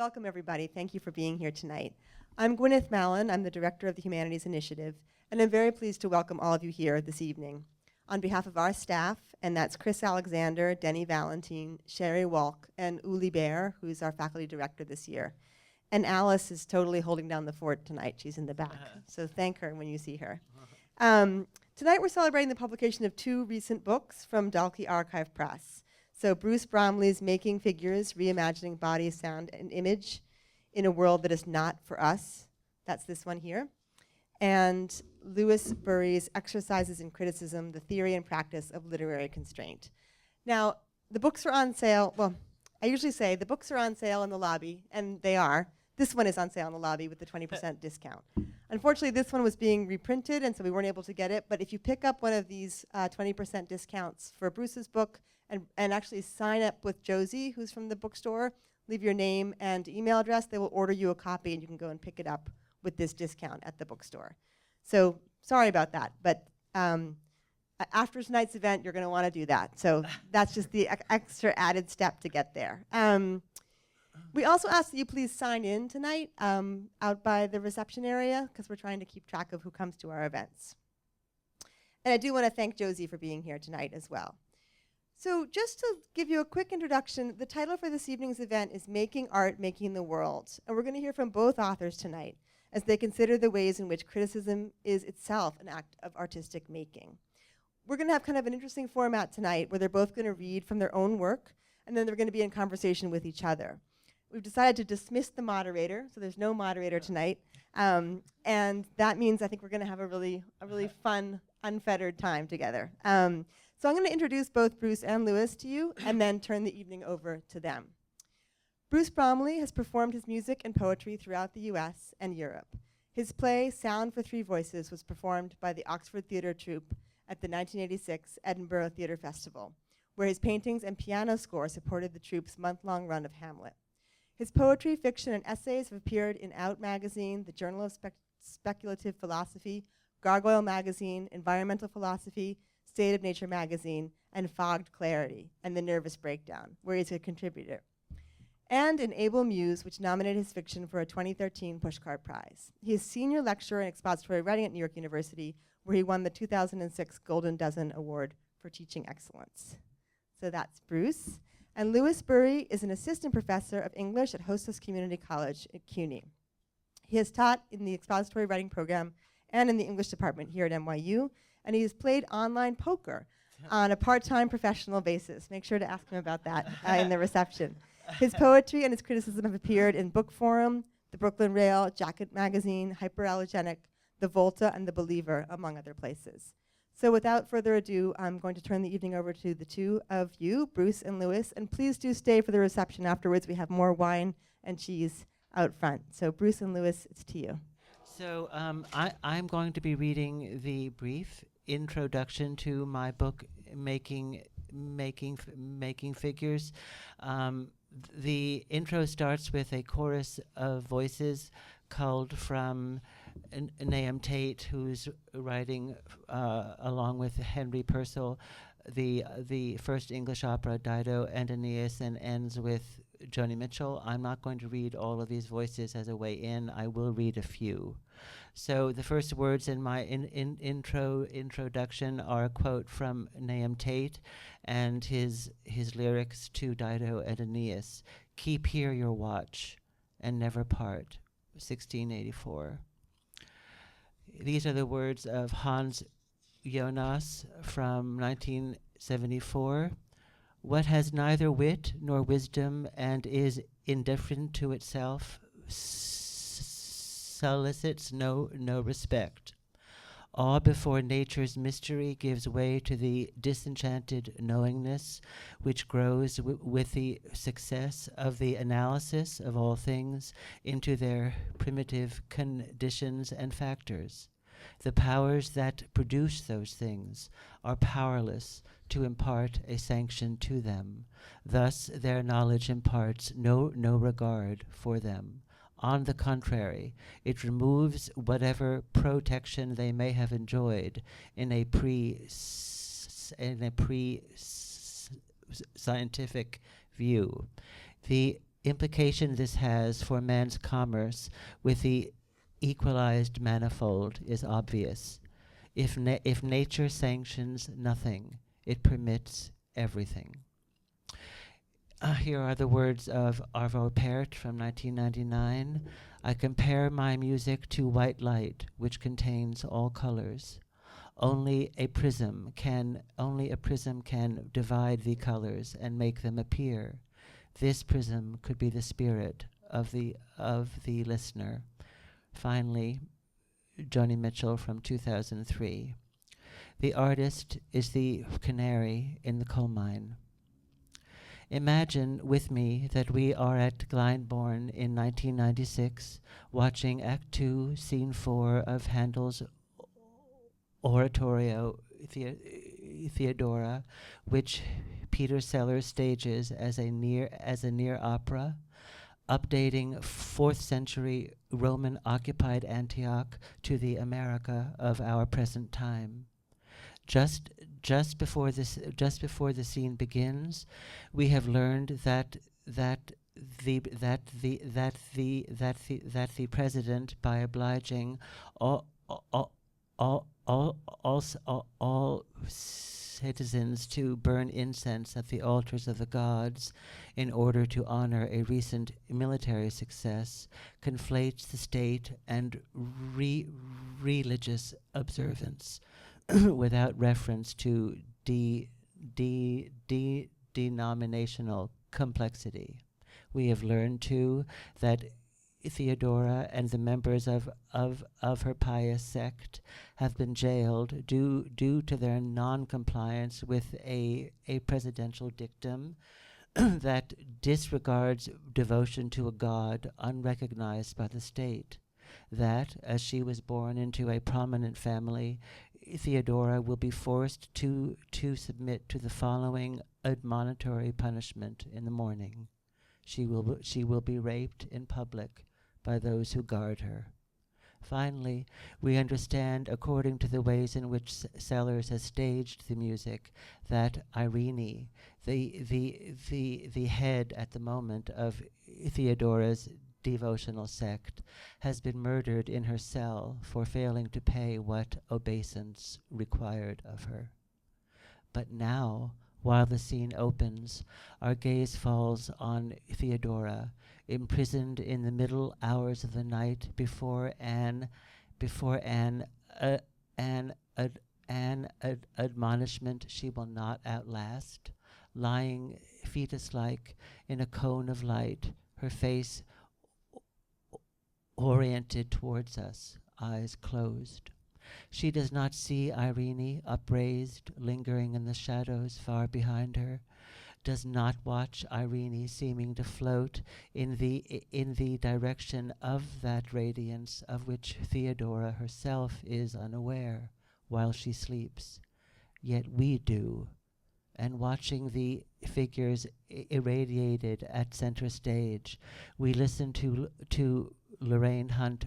Welcome, everybody. Thank you for being here tonight. I'm Gwyneth Mallon. I'm the director of the Humanities Initiative, and I'm very pleased to welcome all of you here this evening. On behalf of our staff, and that's Chris Alexander, Denny Valentine, Sherry Walk, and Uli Baer, who's our faculty director this year. And Alice is totally holding down the fort tonight. She's in the back, so thank her when you see her. Tonight we're celebrating the publication of 2 recent books from Dalkey Archive Press. So Bruce Bromley's Making Figures, Reimagining Body, Sound, and Image in a World That Is Not For Us. That's this one here. And Louis Bury's Exercises in Criticism, The Theory and Practice of Literary Constraint. Now, the books are on sale. Well, I usually say the books are on sale in the lobby, and they are. This one is on sale in the lobby with the 20% discount. Unfortunately, this one was being reprinted, and so we weren't able to get it. But if you pick up one of these 20% discounts for Bruce's book, and actually sign up with Josie, who's from the bookstore, leave your name and email address, they will order you a copy and you can go and pick it up with this discount at the bookstore. So sorry about that, but after tonight's event, you're gonna wanna do that. So that's just the extra added step to get there. We also ask that you please sign in tonight out by the reception area, because we're trying to keep track of who comes to our events. And I do wanna thank Josie for being here tonight as well. So just to give you a quick introduction, the title for this evening's event is Making Art, Making the World. And we're going to hear from both authors tonight as they consider the ways in which criticism is itself an act of artistic making. We're going to have kind of an interesting format tonight where they're both going to read from their own work, and then they're going to be in conversation with each other. We've decided to dismiss the moderator, so there's no moderator tonight. And that means I think we're going to have a really fun, unfettered time together. So I'm going to introduce both Bruce and Louis to you and then turn the evening over to them. Bruce Bromley has performed his music and poetry throughout the US and Europe. His play, Sound for 3 Voices, was performed by the Oxford Theatre Troupe at the 1986 Edinburgh Theatre Festival, where his paintings and piano score supported the troupe's month-long run of Hamlet. His poetry, fiction, and essays have appeared in Out magazine, the Journal of Speculative Philosophy, Gargoyle magazine, Environmental Philosophy, State of Nature magazine, and Fogged Clarity, and The Nervous Breakdown, where he's a contributor. And in Able Muse, which nominated his fiction for a 2013 Pushcart Prize. He is senior lecturer in expository writing at New York University, where he won the 2006 Golden Dozen Award for Teaching Excellence. So that's Bruce. And Louis Bury is an assistant professor of English at Hostos Community College at CUNY. He has taught in the expository writing program and in the English department here at NYU, and he has played online poker on a part-time professional basis. Make sure to ask him about that in the reception. His poetry and his criticism have appeared in Book Forum, the Brooklyn Rail, Jacket Magazine, Hyperallergenic, The Volta, and The Believer, among other places. So without further ado, I'm going to turn the evening over to the two of you, Bruce and Louis, and please do stay for the reception afterwards. We have more wine and cheese out front. So Bruce and Louis, it's to you. So I'm going to be reading the brief introduction to my book, Making Figures. The intro starts with a chorus of voices culled from Nahum Tate, who's writing along with Henry Purcell the first English opera, Dido and Aeneas, and ends with Joni Mitchell. I'm not going to read all of these voices as a way in. I will read a few. So the first words in my introduction are a quote from Nahum Tate and his lyrics to Dido and Aeneas. Keep here your watch and never part, 1684. These are the words of Hans Jonas from 1974. What has neither wit nor wisdom and is indifferent to itself solicits no respect. Awe before nature's mystery gives way to the disenchanted knowingness which grows with the success of the analysis of all things into their primitive conditions and factors. The powers that produce those things are powerless to impart a sanction to them. Thus their knowledge imparts no regard for them. On the contrary, it removes whatever protection they may have enjoyed in a pre-scientific view. The implication this has for man's commerce with the equalized manifold is obvious. If nature sanctions nothing, it permits everything. Here are the words of Arvo Pärt from 1999. I compare my music to white light, which contains all colors. Only a prism can divide the colors and make them appear. This prism could be the spirit of the listener. Finally, Joni Mitchell from 2003. The artist is the canary in the coal mine. Imagine with me that we are at Glyndebourne in 1996, watching Act 2, Scene 4 of Handel's oratorio Theodora, which Peter Sellers stages as a near opera, updating 4th century Roman occupied Antioch to the America of our present time. Just before the scene begins, we have learned that the president, by obliging all citizens to burn incense at the altars of the gods in order to honor a recent military success, conflates the state and religious observance without reference to denominational complexity. We have learned too that Theodora and the members of her pious sect have been jailed due to their non-compliance with a presidential dictum that disregards devotion to a god unrecognized by the state. That, as she was born into a prominent family, Theodora will be forced to submit to the following admonitory punishment in the morning. She will be raped in public by those who guard her. Finally, we understand, according to the ways in which Sellers has staged the music, that Irene, the head at the moment of Theodora's devotional sect, has been murdered in her cell for failing to pay what obeisance required of her. But now, while the scene opens, our gaze falls on Theodora, imprisoned in the middle hours of the night before an admonishment she will not outlast, lying fetus-like in a cone of light, her face oriented towards us, eyes closed. She does not see Irene upraised, lingering in the shadows far behind her, does not watch Irene seeming to float in the direction of that radiance of which Theodora herself is unaware while she sleeps. Yet we do, and watching the figures irradiated at center stage, we listen to Lorraine Hunt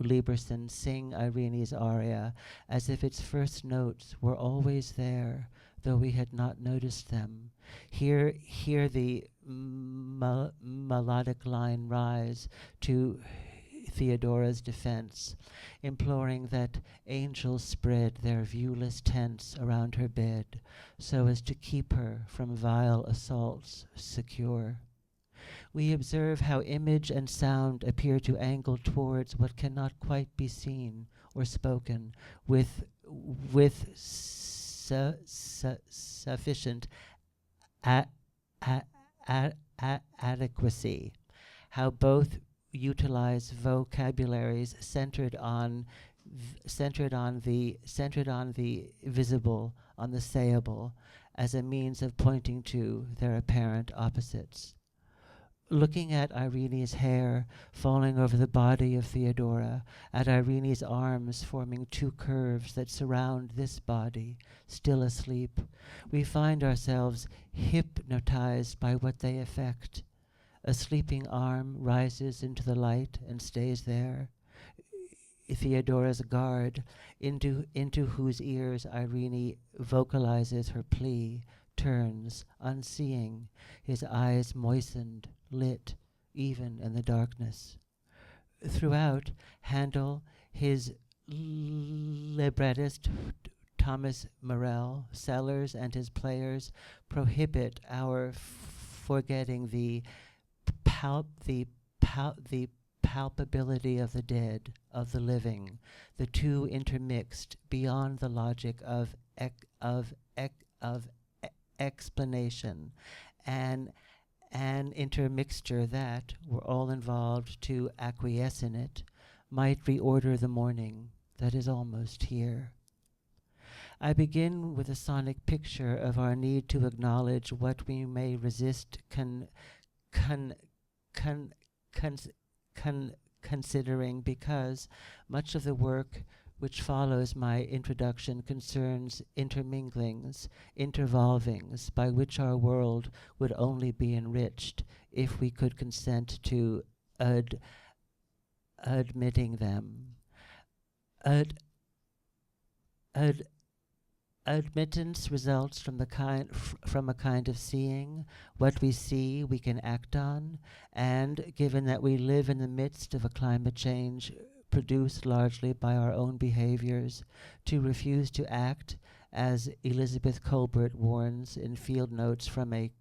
Lieberson sing Irene's aria as if its first notes were always there, though we had not noticed them. Hear the melodic line rise to Theodora's defense, imploring that angels spread their viewless tents around her bed so as to keep her from vile assaults secure. We observe how image and sound appear to angle towards what cannot quite be seen or spoken with sufficient adequacy. How both utilize vocabularies centered on the visible, on the sayable, as a means of pointing to their apparent opposites. Looking at Irene's hair falling over the body of Theodora, at Irene's arms forming two curves that surround this body, still asleep, we find ourselves hypnotized by what they effect. A sleeping arm rises into the light and stays there. Theodora's guard, into whose ears Irene vocalizes her plea, turns, unseeing, his eyes moistened, lit, even in the darkness. Throughout, Handel, his librettist Thomas Morell, Sellers, and his players prohibit our forgetting the palpability of the dead, of the living, the two intermixed beyond the logic of explanation, and an intermixture that, were all involved to acquiesce in it, might reorder the morning that is almost here. I begin with a sonic picture of our need to acknowledge what we may resist considering, because much of the work which follows my introduction concerns interminglings, intervolvings, by which our world would only be enriched if we could consent to admitting them. Admittance results from from a kind of seeing. What we see, we can act on, and given that we live in the midst of a climate change produced largely by our own behaviors, to refuse to act, as Elizabeth Colbert warns in Field Notes from a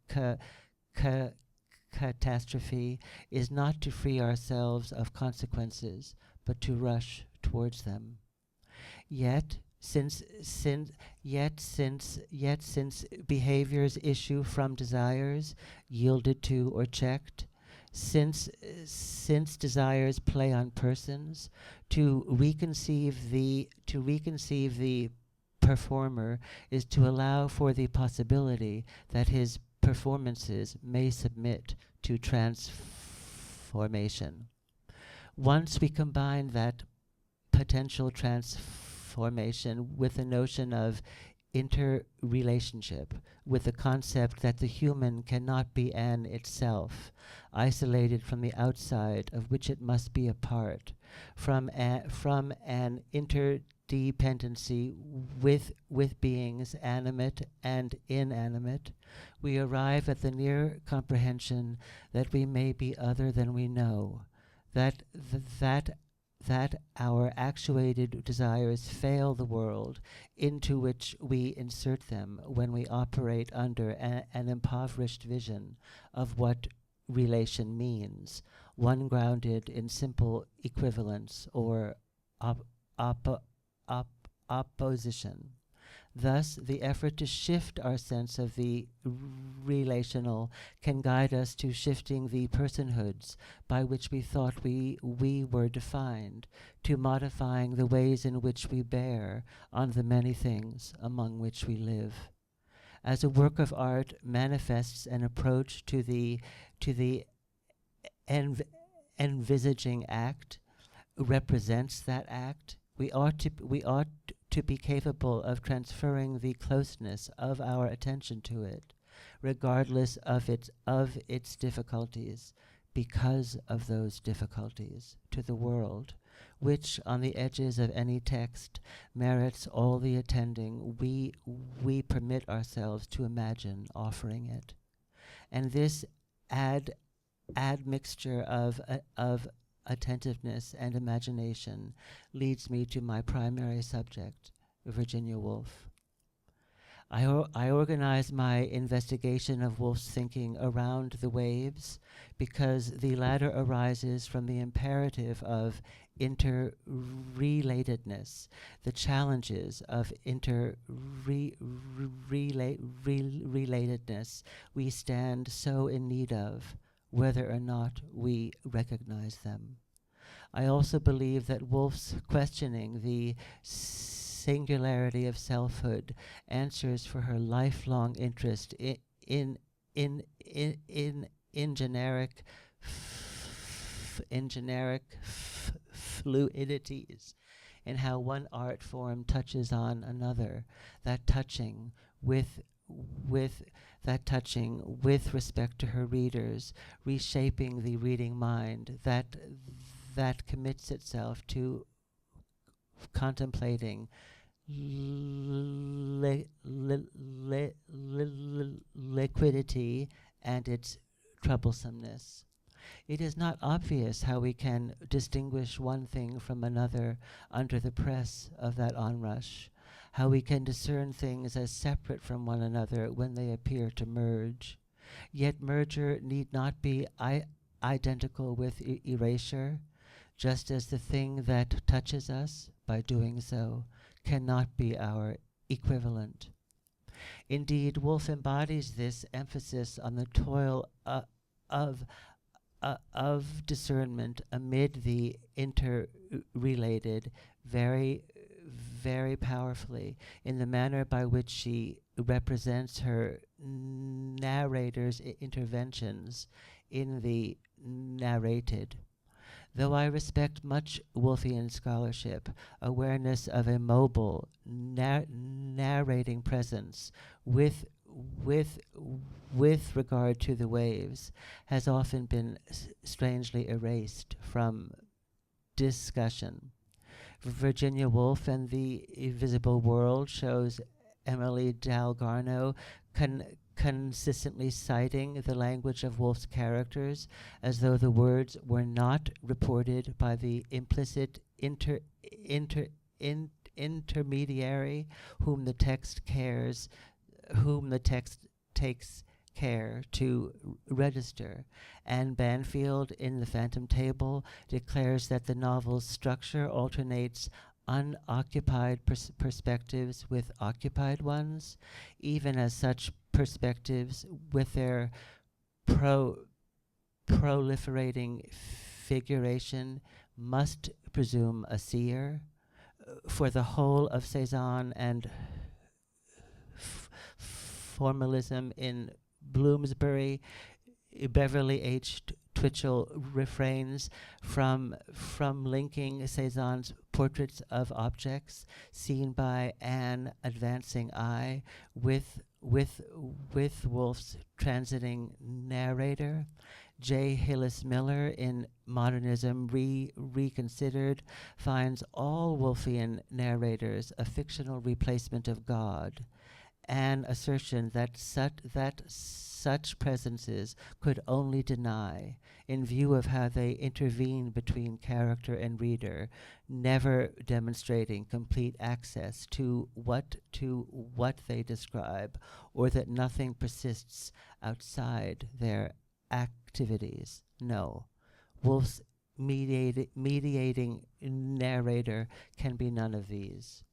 catastrophe, is not to free ourselves of consequences, but to rush towards them. Yet, since behaviors issue from desires, yielded to or checked, since desires play on persons, to reconceive the performer is to allow for the possibility that his performances may submit to transformation. Once we combine that potential transformation with the notion of interrelationship, with the concept that the human cannot be an itself, isolated from the outside of which it must be a part, from an interdependency with beings animate and inanimate, we arrive at the near comprehension that we may be other than we know, that our actuated desires fail the world into which we insert them when we operate under an impoverished vision of what relation means, one grounded in simple equivalence or opposition. Thus, the effort to shift our sense of the relational can guide us to shifting the personhoods by which we thought we were defined, to modifying the ways in which we bear on the many things among which we live. As a work of art manifests an approach to the envisaging act, represents that act, we ought to be capable of transferring the closeness of our attention to it, regardless of its difficulties, because of those difficulties, to the world, which, on the edges of any text, merits all the attending we permit ourselves to imagine offering it. And this admixture of attentiveness and imagination leads me to my primary subject, Virginia Woolf. I organize my investigation of Woolf's thinking around the waves because the latter arises from the imperative of interrelatedness, the challenges of interrelatedness we stand so in need of, whether or not we recognize them. I also believe that Woolf's questioning the singularity of selfhood answers for her lifelong interest in generic fluidities, in how one art form touches on another, that touching with respect to her readers, reshaping the reading mind that commits itself to contemplating liquidity and its troublesomeness. It is not obvious how we can distinguish one thing from another under the press of that onrush, how we can discern things as separate from one another when they appear to merge. Yet merger need not be identical with erasure, just as the thing that touches us, by doing so, cannot be our equivalent. Indeed, Woolf embodies this emphasis on the toil of discernment amid the interrelated very, very powerfully in the manner by which she represents her narrator's interventions in the narrated. Though I respect much Woolfian scholarship, awareness of a mobile, narrating presence with regard to the waves has often been strangely erased from discussion. Virginia Woolf and the Invisible World shows Emily Dalgarno consistently citing the language of Woolf's characters as though the words were not reported by the implicit intermediary whom the text takes care to register. Anne Banfield in The Phantom Table declares that the novel's structure alternates unoccupied perspectives with occupied ones, even as such perspectives with their proliferating figuration must presume a seer. For the whole of Cezanne and formalism in Bloomsbury, Beverly H. Twitchell refrains from linking Cezanne's portraits of objects seen by an advancing eye with Woolf's transiting narrator. J. Hillis Miller in Modernism Reconsidered finds all Woolfian narrators a fictional replacement of God, an assertion that such presences could only deny, in view of how they intervene between character and reader, never demonstrating complete access to what they describe, or that nothing persists outside their activities. No, Woolf's mediating narrator can be none of these.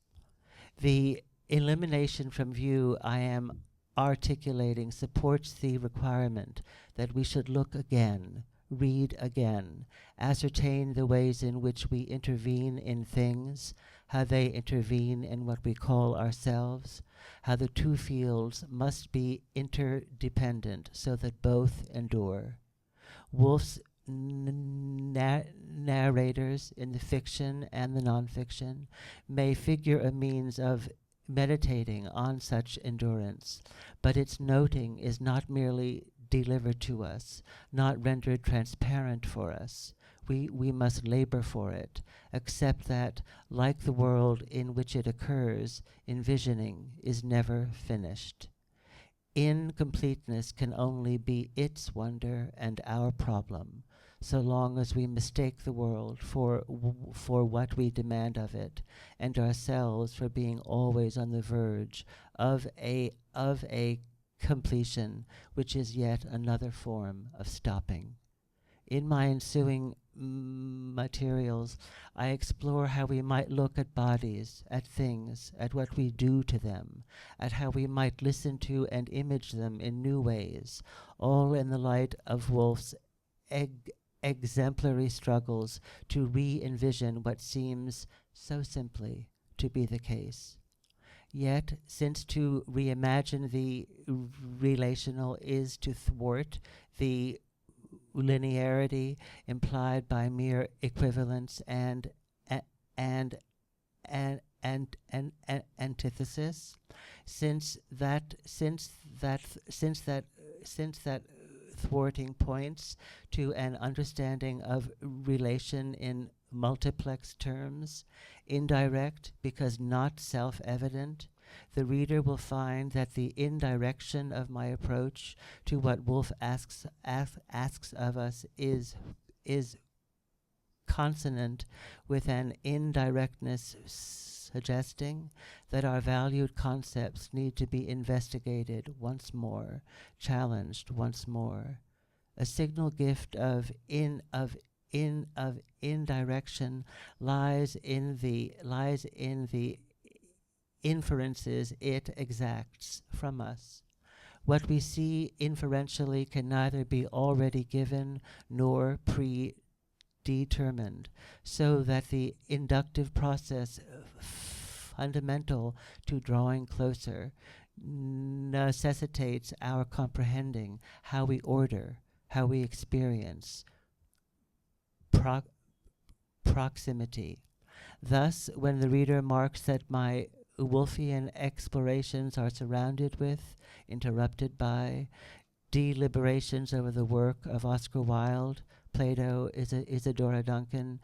The elimination from view I am articulating supports the requirement that we should look again, read again, ascertain the ways in which we intervene in things, how they intervene in what we call ourselves, how the two fields must be interdependent so that both endure. Woolf's narrators in the fiction and the nonfiction may figure a means of meditating on such endurance, but its noting is not merely delivered to us, not rendered transparent for us. We must labor for it, accept that, like the world in which it occurs, envisioning is never finished. Incompleteness can only be its wonder and our problem, so long as we mistake the world for what we demand of it, and ourselves for being always on the verge of a completion, which is yet another form of stopping. In my ensuing materials, I explore how we might look at bodies, at things, at what we do to them, at how we might listen to and image them in new ways, all in the light of Woolf's exemplary struggles to re-envision what seems so simply to be the case. Yet, since to reimagine the relational is to thwart the linearity implied by mere equivalence and antithesis, since that thwarting points to an understanding of relation in multiplex terms, indirect because not self-evident, the reader will find that the indirection of my approach to what Woolf asks of us is consonant with an indirectness suggesting that our valued concepts need to be investigated once more, challenged once more. A signal gift of indirection lies in the inferences it exacts from us. What we see inferentially can neither be already given nor predetermined, so that the inductive process fundamental to drawing closer necessitates our comprehending how we order, how we experience proximity. Thus, when the reader marks that my Woolfian explorations are surrounded with, interrupted by, deliberations over the work of Oscar Wilde, Plato, Isadora Duncan,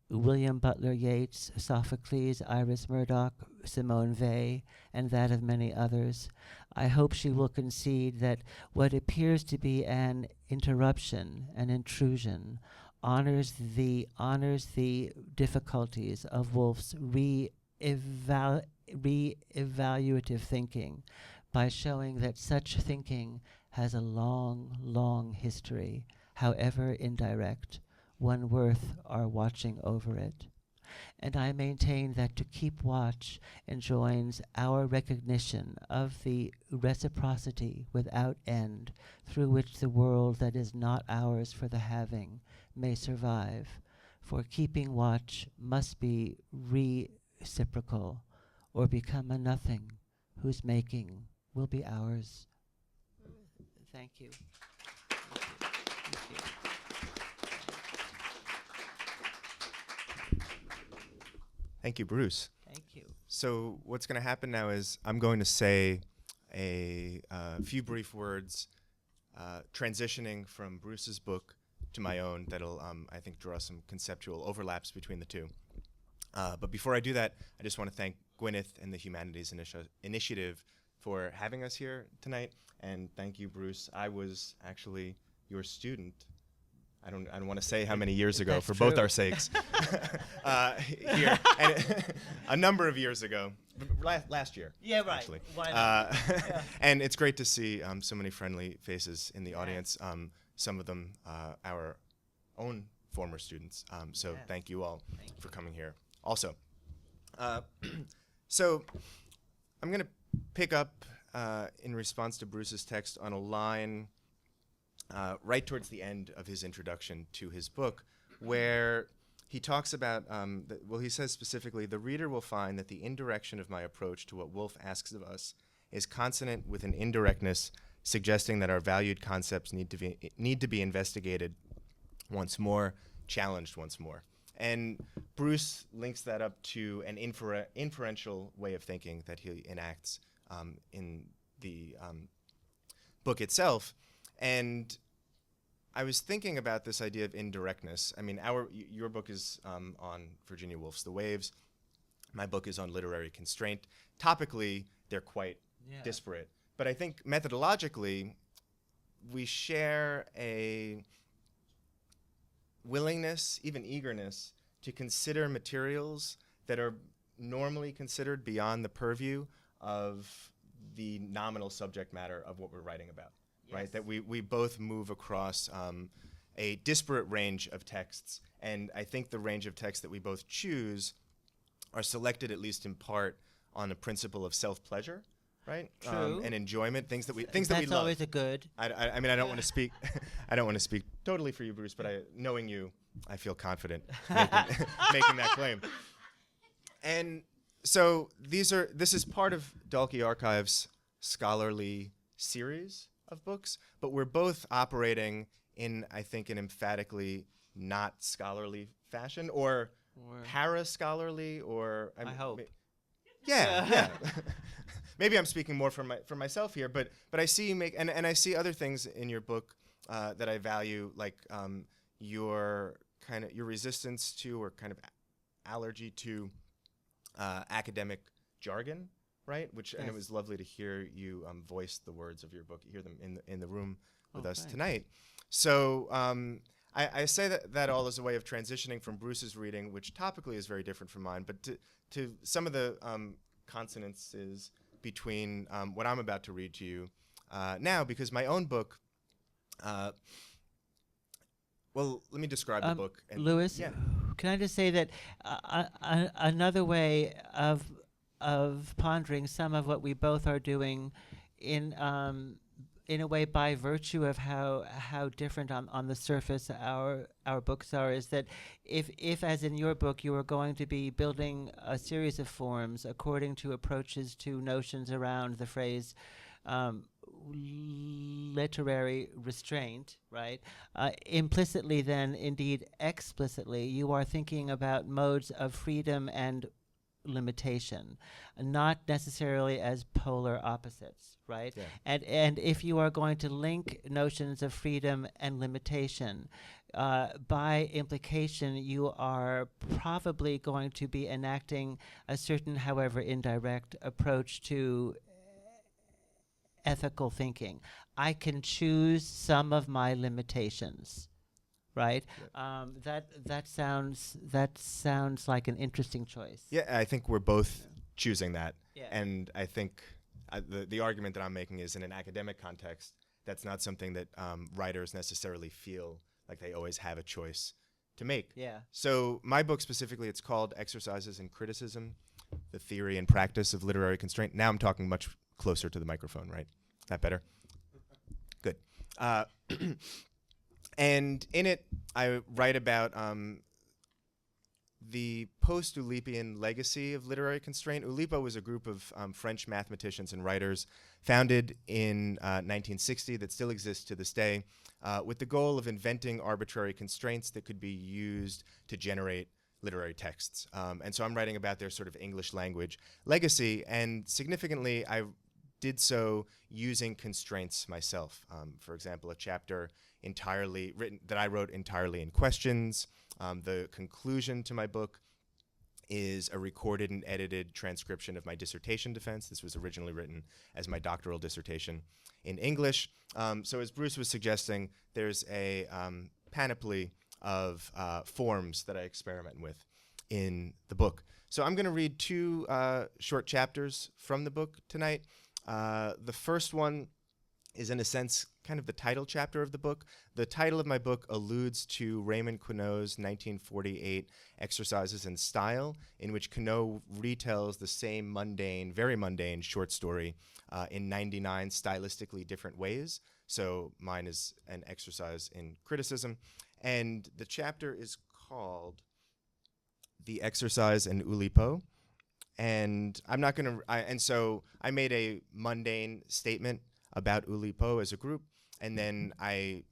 William Butler Yeats, Sophocles, Iris Murdoch, Simone Weil, and that of many others, I hope she will concede that what appears to be an interruption, an intrusion, honors the difficulties of Woolf's re-evaluative thinking by showing that such thinking has a long, long history, however indirect, one worth our watching over it. And I maintain that to keep watch enjoins our recognition of the reciprocity without end through which the world that is not ours for the having may survive, for keeping watch must be reciprocal or become a nothing whose making will be ours. Thank you. Thank you. Thank you, Bruce. Thank you. So what's going to happen now is I'm going to say a few brief words transitioning from Bruce's book to my own that'll, I think, draw some conceptual overlaps between the two. But before I do that, I just want to thank Gwyneth and the Humanities Initiative for having us here tonight. And thank you, Bruce. I was actually your student. I don't want to say how many years ago, for both our sakes, here, and a number of years ago, last year. Yeah, right. Actually. Why not? Yeah. And it's great to see so many friendly faces in the audience. Some of them our own former students. So thank you all for coming here. Also, so I'm going to pick up in response to Bruce's text on a line right towards the end of his introduction to his book, where he talks about, he says specifically, the reader will find that the indirection of my approach to what Woolf asks of us is consonant with an indirectness suggesting that our valued concepts need to be investigated once more, challenged once more. And Bruce links that up to an inferential way of thinking that he enacts in the book itself. And I was thinking about this idea of indirectness. I mean, your book is on Virginia Woolf's The Waves. My book is on literary constraint. Topically, they're quite disparate. But I think methodologically, we share a willingness, even eagerness, to consider materials that are normally considered beyond the purview of the nominal subject matter of what we're writing about. Right, that we both move across a disparate range of texts, and I think the range of texts that we both choose are selected, at least in part, on the principle of self-pleasure, right? True. And enjoyment, things that we love. That's always a good. I mean, I don't want to speak. I don't want to speak totally for you, Bruce, but knowing you, I feel confident making that claim. And so this is part of Dalkey Archive's scholarly series of books, but we're both operating in, I think, an emphatically not scholarly fashion, or para-scholarly, or I hope. Yeah. Maybe I'm speaking more for myself here, but I see you make, and I see other things in your book that I value, like your resistance to, or kind of allergy to academic jargon, right? And it Yes. was lovely to hear you voice the words of your book, hear them in the room with us thanks. tonight. So I say that all as a way of transitioning from Bruce's reading, which topically is very different from mine, but to some of the consonances between what I'm about to read to you now, because my own book, well, let me describe the book. Louis, Yeah. can I just say that another way of pondering some of what we both are doing in a way by virtue of how different on the surface our books are, is that if as in your book you are going to be building a series of forms according to approaches to notions around the phrase literary restraint, right? Implicitly then, indeed explicitly, you are thinking about modes of freedom and limitation, not necessarily as polar opposites, right? Yeah. And if you are going to link notions of freedom and limitation, by implication, you are probably going to be enacting a certain, however indirect, approach to ethical thinking. I can choose some of my limitations, right? Yep. That sounds like an interesting choice. Yeah, I think we're both choosing that. Yeah. And I think the argument that I'm making is in an academic context, that's not something that writers necessarily feel like they always have a choice to make. Yeah. So my book specifically, it's called Exercises in Criticism, the Theory and Practice of Literary Constraint. Now I'm talking much closer to the microphone, right? That better? Good. And in it, I write about the post-Oulipian legacy of literary constraint. Oulipo was a group of French mathematicians and writers founded in 1960 that still exists to this day, with the goal of inventing arbitrary constraints that could be used to generate literary texts. And so I'm writing about their sort of English language legacy, and significantly, I did so using constraints myself. For example, a chapter that I wrote entirely in questions. The conclusion to my book is a recorded and edited transcription of my dissertation defense. This was originally written as my doctoral dissertation in English. So as Bruce was suggesting, there's a panoply of forms that I experiment with in the book. So I'm going to read two short chapters from the book tonight. The first one is, in a sense, kind of the title chapter of the book. The title of my book alludes to Raymond Queneau's 1948 Exercises in Style, in which Queneau retells the same mundane, very mundane short story in 99 stylistically different ways. So mine is an exercise in criticism. And the chapter is called The Exercise in Oulipo. And I'm not going to, and so I made a mundane statement about Oulipo as a group, and then I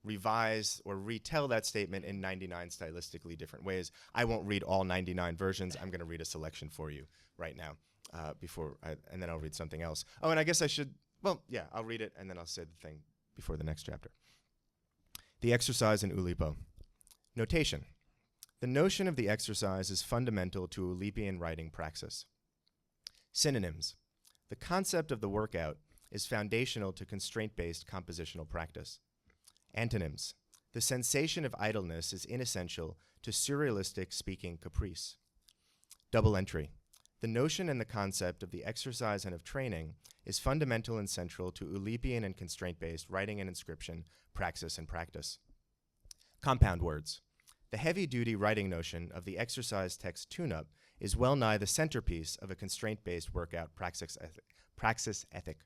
revise or retell that statement in 99 stylistically different ways. I won't read all 99 versions. I'm going to read a selection for you right now and then I'll read something else. Oh, and I guess I should, I'll read it and then I'll say the thing before the next chapter. The Exercise in Oulipo. Notation. The notion of the exercise is fundamental to Oulipian writing praxis. Synonyms. The concept of the workout is foundational to constraint-based compositional practice. Antonyms. The sensation of idleness is inessential to surrealistic speaking caprice. Double entry. The notion and the concept of the exercise and of training is fundamental and central to Oulipian and constraint-based writing and inscription, praxis and practice. Compound words. The heavy-duty writing notion of the exercise text tune-up is well nigh the centerpiece of a constraint-based workout praxis ethic.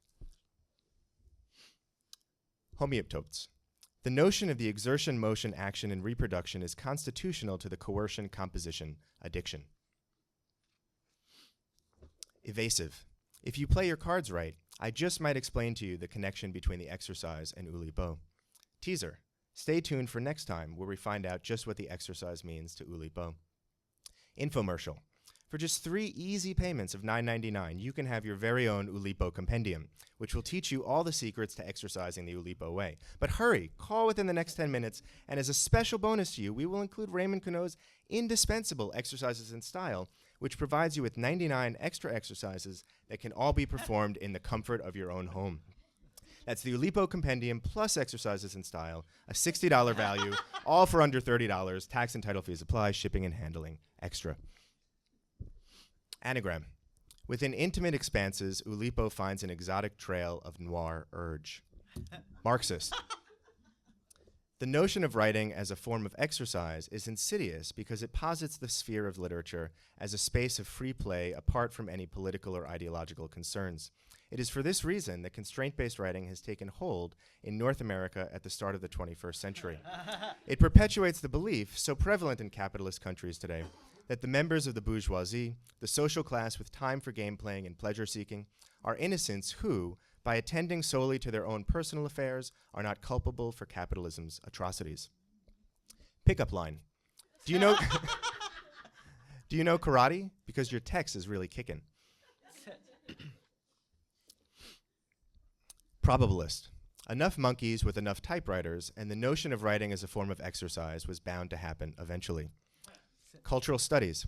Homeoptotes. The notion of the exertion, motion, action, and reproduction is constitutional to the coercion, composition, addiction. Evasive. If you play your cards right, I just might explain to you the connection between the exercise and Oulipo. Teaser. Stay tuned for next time, where we find out just what the exercise means to Oulipo. Infomercial. For just 3 easy payments of $9.99, you can have your very own Oulipo compendium, which will teach you all the secrets to exercising the Oulipo way. But hurry, call within the next 10 minutes, and as a special bonus to you, we will include Raymond Queneau's indispensable exercises in style, which provides you with 99 extra exercises that can all be performed in the comfort of your own home. That's the Oulipo Compendium plus exercises in style, a $60 value, all for under $30. Tax and title fees apply, shipping and handling extra. Anagram. Within intimate expanses, Oulipo finds an exotic trail of noir urge. Marxist. The notion of writing as a form of exercise is insidious because it posits the sphere of literature as a space of free play apart from any political or ideological concerns. It is for this reason that constraint-based writing has taken hold in North America at the start of the 21st century. It perpetuates the belief, so prevalent in capitalist countries today, that the members of the bourgeoisie, the social class with time for game playing and pleasure seeking, are innocents who, by attending solely to their own personal affairs, are not culpable for capitalism's atrocities. Pickup line. Do you know do you know karate? Because your text is really kicking. Probabilist. Enough monkeys with enough typewriters, and the notion of writing as a form of exercise was bound to happen eventually. Cultural studies.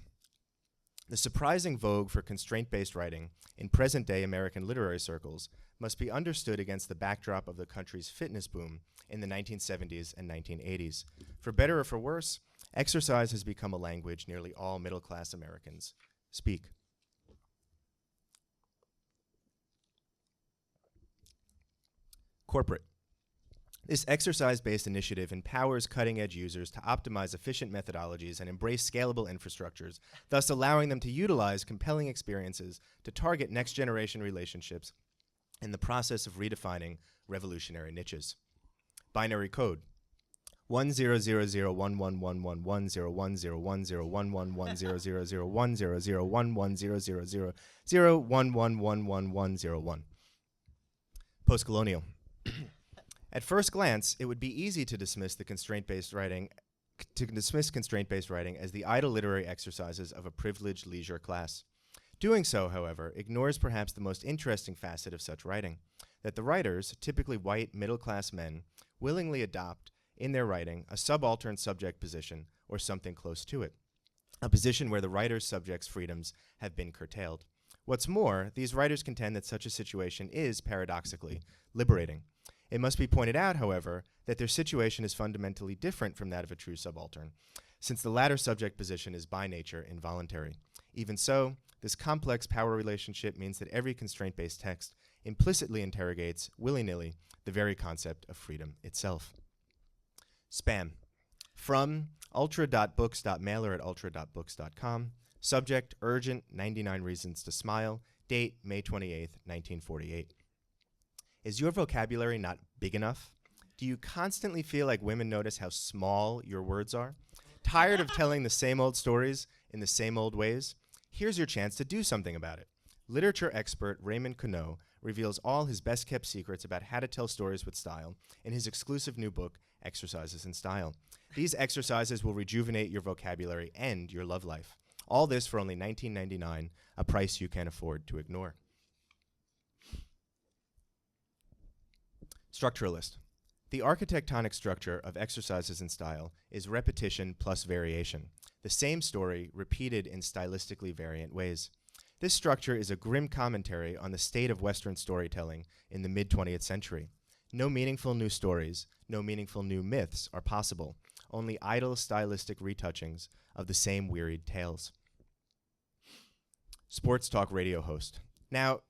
The surprising vogue for constraint-based writing in present-day American literary circles must be understood against the backdrop of the country's fitness boom in the 1970s and 1980s. For better or for worse, exercise has become a language nearly all middle-class Americans speak. Corporate. This exercise-based initiative empowers cutting-edge users to optimize efficient methodologies and embrace scalable infrastructures, thus allowing them to utilize compelling experiences to target next-generation relationships in the process of redefining revolutionary niches. Binary code. 10011111010101010101010110001. Postcolonial. At first glance, it would be easy to dismiss constraint-based writing as the idle literary exercises of a privileged leisure class. Doing so, however, ignores perhaps the most interesting facet of such writing, that the writers, typically white middle-class men, willingly adopt in their writing a subaltern subject position or something close to it, a position where the writer's subject's freedoms have been curtailed. What's more, these writers contend that such a situation is, paradoxically, liberating. It must be pointed out, however, that their situation is fundamentally different from that of a true subaltern, since the latter subject position is by nature involuntary. Even so, this complex power relationship means that every constraint-based text implicitly interrogates, willy-nilly, the very concept of freedom itself. Spam. From ultra.books.mailer@ultra.books.com. Subject, urgent, 99 reasons to smile. Date, May 28th, 1948. Is your vocabulary not big enough? Do you constantly feel like women notice how small your words are? Tired of telling the same old stories in the same old ways? Here's your chance to do something about it. Literature expert Raymond Queneau reveals all his best-kept secrets about how to tell stories with style in his exclusive new book, Exercises in Style. These exercises will rejuvenate your vocabulary and your love life. All this for only $19.99, a price you can afford to ignore. Structuralist. The architectonic structure of Exercises in Style is repetition plus variation, the same story repeated in stylistically variant ways. This structure is a grim commentary on the state of Western storytelling in the mid-20th century. No meaningful new stories, no meaningful new myths are possible, only idle stylistic retouchings of the same wearied tales. Sports talk radio host. Now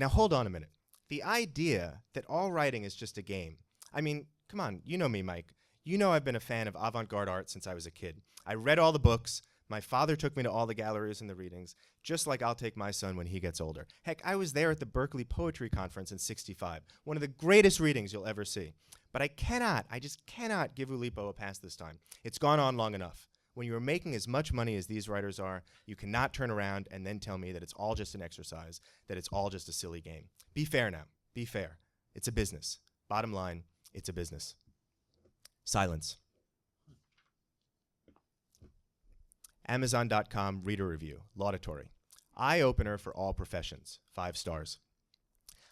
hold on a minute. The idea that all writing is just a game. I mean, come on, you know me, Mike. You know I've been a fan of avant-garde art since I was a kid. I read all the books. My father took me to all the galleries and the readings, just like I'll take my son when he gets older. Heck, I was there at the Berkeley Poetry Conference in '65, one of the greatest readings you'll ever see. But I just cannot give Oulipo a pass this time. It's gone on long enough. When you are making as much money as these writers are, you cannot turn around and then tell me that it's all just an exercise, that it's all just a silly game. Be fair now. Be fair. It's a business. Bottom line, it's a business. Silence. Amazon.com reader review, laudatory. Eye-opener for all professions, 5 stars.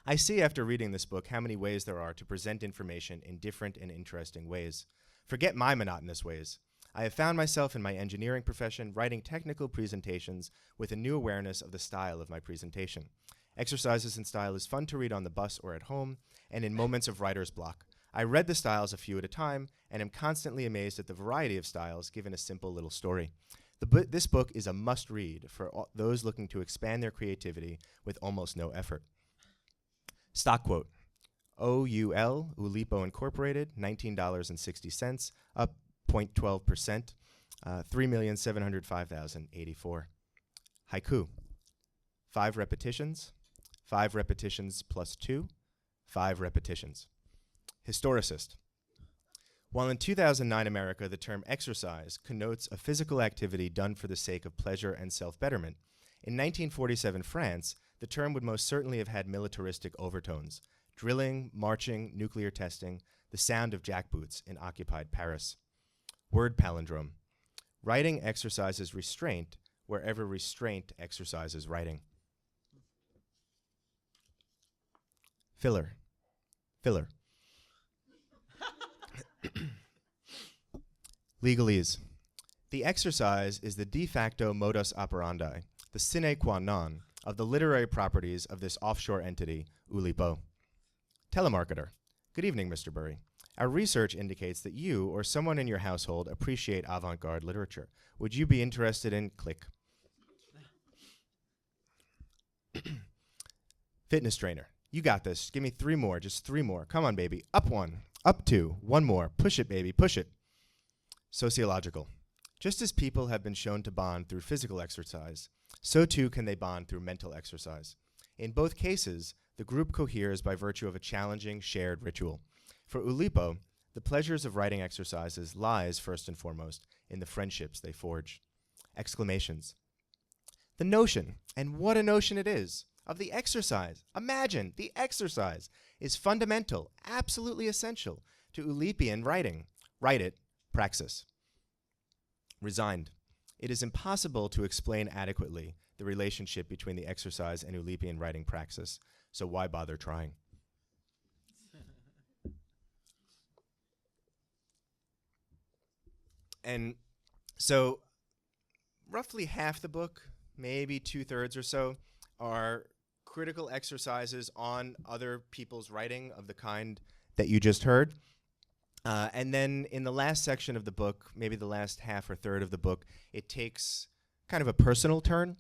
I see after reading this book how many ways there are to present information in different and interesting ways. Forget my monotonous ways. I have found myself in my engineering profession writing technical presentations with a new awareness of the style of my presentation. Exercises in style is fun to read on the bus or at home, and in moments of writer's block. I read the styles a few at a time, and am constantly amazed at the variety of styles given a simple little story. This book is a must-read for those looking to expand their creativity with almost no effort. Stock quote, OUL, Oulipo Incorporated, $19.60, up 0.12%, 3,705,084. Haiku, 5 repetitions, 5 repetitions plus 2, 5 repetitions. Historicist. While in 2009 America, the term exercise connotes a physical activity done for the sake of pleasure and self-betterment, in 1947 France, the term would most certainly have had militaristic overtones: drilling, marching, nuclear testing, the sound of jackboots in occupied Paris. Word palindrome. Writing exercises restraint wherever restraint exercises writing. Filler. Filler. Legalese. The exercise is the de facto modus operandi, the sine qua non, of the literary properties of this offshore entity, Oulipo. Telemarketer. Good evening, Mr. Bury. Our research indicates that you or someone in your household appreciate avant-garde literature. Would you be interested in click? Fitness trainer. You got this. Give me 3 more, just 3 more. Come on, baby. Up 1, up 2, 1 more. Push it, baby, push it. Sociological. Just as people have been shown to bond through physical exercise, so too can they bond through mental exercise. In both cases, the group coheres by virtue of a challenging, shared ritual. For Oulipo, the pleasures of writing exercises lies, first and foremost, in the friendships they forge. Exclamations. The notion, and what a notion it is, of the exercise, imagine, the exercise, is fundamental, absolutely essential to Oulipian writing. Write it, praxis. Resigned. It is impossible to explain adequately the relationship between the exercise and Oulipian writing praxis, so why bother trying? And so roughly half the book, maybe 2/3 or so, are critical exercises on other people's writing of the kind that you just heard. And then in the last section of the book, maybe the last half or third of the book, it takes kind of a personal turn.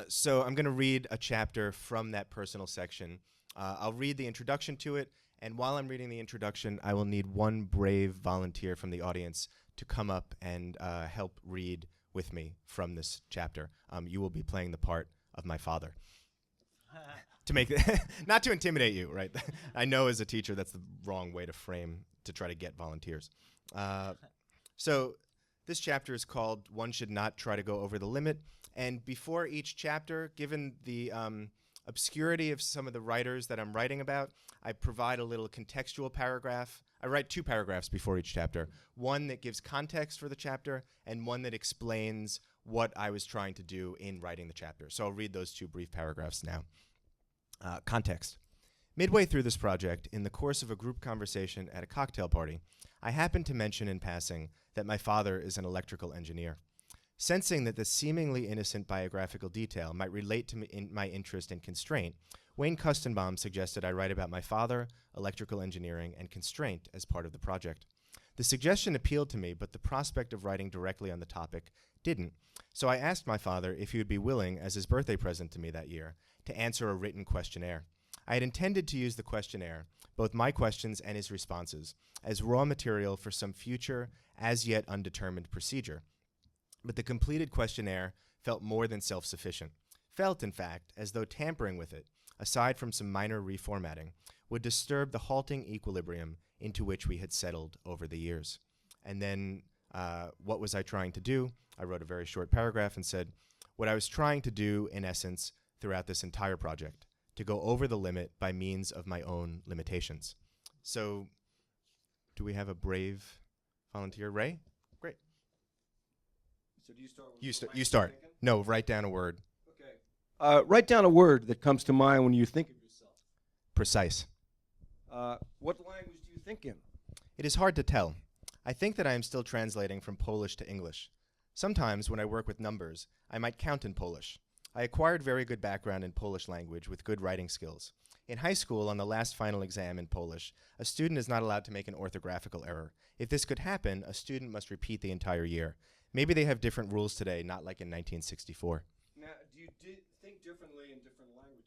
So I'm going to read a chapter from that personal section. I'll read the introduction to it, and while I'm reading the introduction, I will need one brave volunteer from the audience to come up and help read with me from this chapter. You will be playing the part of my father. To make not to intimidate you, right? I know as a teacher that's the wrong way to frame to try to get volunteers. So this chapter is called "One Should Not Try to Go Over the Limit." And before each chapter, given the obscurity of some of the writers that I'm writing about, I provide a little contextual paragraph. I write 2 paragraphs before each chapter, one that gives context for the chapter and one that explains what I was trying to do in writing the chapter. So I'll read those 2 brief paragraphs now. Context. Midway through this project, in the course of a group conversation at a cocktail party, I happened to mention in passing that my father is an electrical engineer. Sensing that this seemingly innocent biographical detail might relate to my interest in Constraint, Wayne Kustenbaum suggested I write about my father, electrical engineering, and Constraint as part of the project. The suggestion appealed to me, but the prospect of writing directly on the topic didn't. So I asked my father if he would be willing, as his birthday present to me that year, to answer a written questionnaire. I had intended to use the questionnaire, both my questions and his responses, as raw material for some future, as yet undetermined procedure. But the completed questionnaire felt more than self-sufficient. Felt, in fact, as though tampering with it, aside from some minor reformatting, would disturb the halting equilibrium into which we had settled over the years. And then, what was I trying to do? I wrote a very short paragraph and said, what I was trying to do, in essence, throughout this entire project, to go over the limit by means of my own limitations. So, do we have a brave volunteer? Ray? Great. So do you start with You start. No, write down a word. Okay. Write down a word that comes to mind when you think of yourself. Precise. What language do you think in? It is hard to tell. I think that I am still translating from Polish to English. Sometimes when I work with numbers, I might count in Polish. I acquired very good background in Polish language with good writing skills. In high school, on the last final exam in Polish, a student is not allowed to make an orthographical error. If this could happen, a student must repeat the entire year. Maybe they have different rules today, not like in 1964. Now, do you think differently in different languages?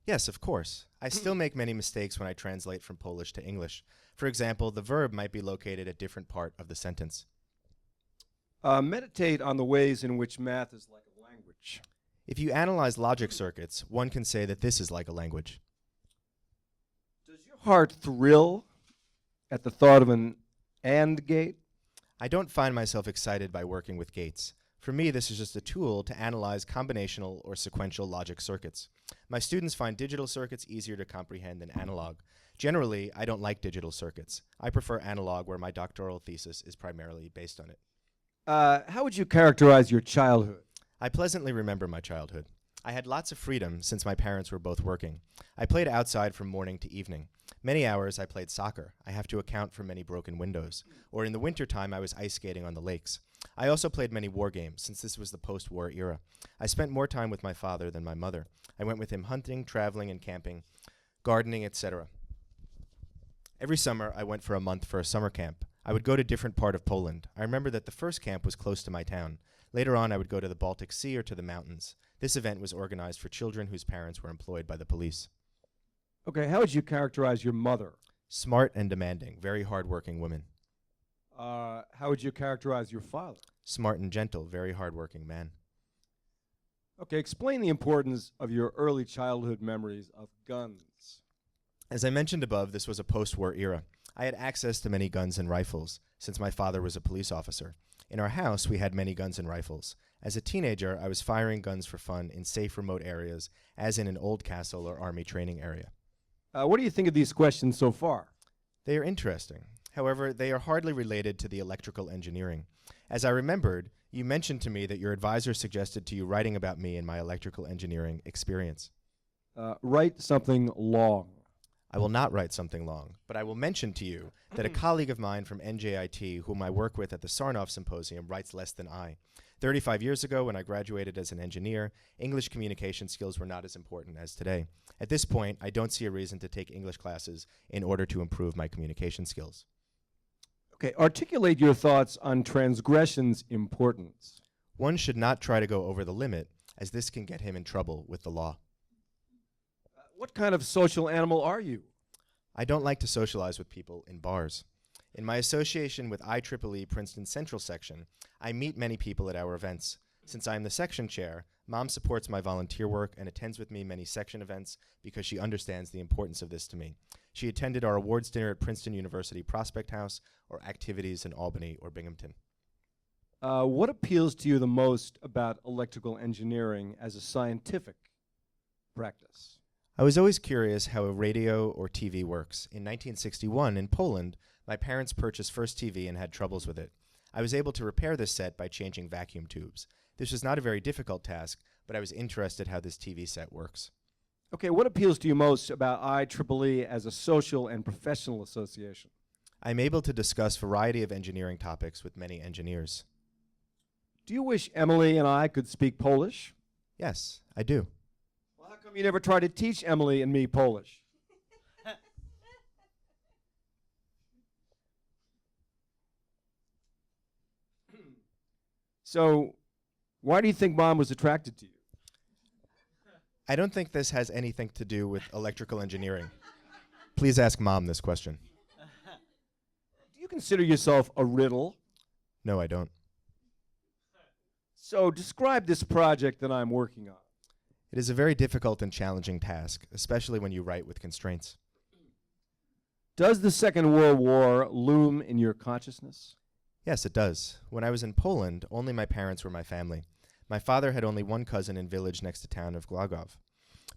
Yes, of course. I still make many mistakes when I translate from Polish to English. For example, the verb might be located at a different part of the sentence. Meditate on the ways in which math is like a language. If you analyze logic circuits, one can say that this is like a language. Does your heart thrill at the thought of an AND gate? I don't find myself excited by working with gates. For me, this is just a tool to analyze combinational or sequential logic circuits. My students find digital circuits easier to comprehend than analog. Generally, I don't like digital circuits. I prefer analog, where my doctoral thesis is primarily based on it. How would you characterize your childhood? I pleasantly remember my childhood. I had lots of freedom since my parents were both working. I played outside from morning to evening. Many hours I played soccer. I have to account for many broken windows. Or in the wintertime, I was ice skating on the lakes. I also played many war games, since this was the post-war era. I spent more time with my father than my mother. I went with him hunting, traveling, and camping, gardening, etc. Every summer, I went for a month for a summer camp. I would go to a different part of Poland. I remember that the first camp was close to my town. Later on, I would go to the Baltic Sea or to the mountains. This event was organized for children whose parents were employed by the police. Okay, how would you characterize your mother? Smart and demanding, very hard-working woman. How would you characterize your father? Smart and gentle, very hard-working man. Okay, explain the importance of your early childhood memories of guns. As I mentioned above, this was a post-war era. I had access to many guns and rifles, since my father was a police officer. In our house, we had many guns and rifles. As a teenager, I was firing guns for fun in safe remote areas, as in an old castle or army training area. What do you think of these questions so far? They are interesting. However, they are hardly related to the electrical engineering. As I remembered, you mentioned to me that your advisor suggested to you writing about me and my electrical engineering experience. Write something long. I will not write something long, but I will mention to you that a colleague of mine from NJIT, whom I work with at the Sarnoff Symposium, writes less than I. 35 years ago, when I graduated as an engineer, English communication skills were not as important as today. At this point, I don't see a reason to take English classes in order to improve my communication skills. Okay, articulate your thoughts on transgression's importance. One should not try to go over the limit, as this can get him in trouble with the law. What kind of social animal are you? I don't like to socialize with people in bars. In my association with IEEE Princeton Central Section, I meet many people at our events. Since I am the section chair, Mom supports my volunteer work and attends with me many section events because she understands the importance of this to me. She attended our awards dinner at Princeton University Prospect House or activities in Albany or Binghamton. What appeals to you the most about electrical engineering as a scientific practice? I was always curious how a radio or TV works. In 1961, in Poland, my parents purchased first TV and had troubles with it. I was able to repair this set by changing vacuum tubes. This was not a very difficult task, but I was interested how this TV set works. Okay, what appeals to you most about IEEE as a social and professional association? I'm able to discuss a variety of engineering topics with many engineers. Do you wish Emily and I could speak Polish? Yes, I do. Well, how come you never tried to teach Emily and me Polish? So, why do you think Mom was attracted to you? I don't think this has anything to do with electrical engineering. Please ask Mom this question. Do you consider yourself a riddle? No, I don't. So, describe this project that I'm working on. It is a very difficult and challenging task, especially when you write with constraints. Does the Second World War loom in your consciousness? Yes, it does. When I was in Poland, only my parents were my family. My father had only one cousin in village next to town of Głogów.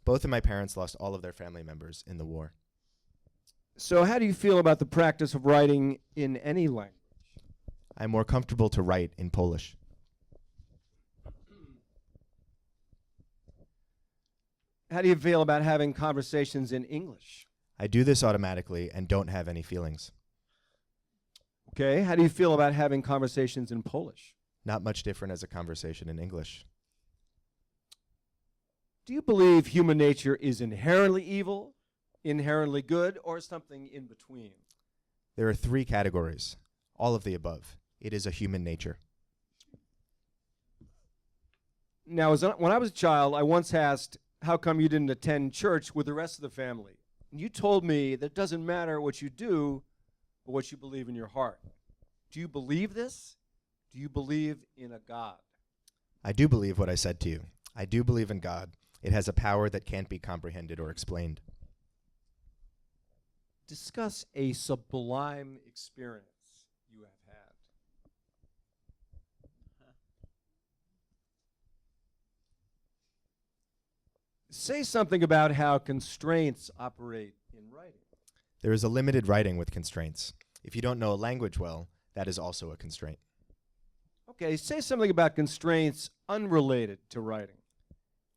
Both of my parents lost all of their family members in the war. So how do you feel about the practice of writing in any language? I'm more comfortable to write in Polish. How do you feel about having conversations in English? I do this automatically and don't have any feelings. Okay, how do you feel about having conversations in Polish? Not much different as a conversation in English. Do you believe human nature is inherently evil, inherently good, or something in between? There are three categories, all of the above. It is a human nature. Now, when I was a child, I once asked, how come you didn't attend church with the rest of the family? And you told me that it doesn't matter what you do, but what you believe in your heart. Do you believe this? Do you believe in a God? I do believe what I said to you. I do believe in God. It has a power that can't be comprehended or explained. Discuss a sublime experience you have had. Say something about how constraints operate in writing. There is a limited writing with constraints. If you don't know a language well, that is also a constraint. Okay, say something about constraints unrelated to writing.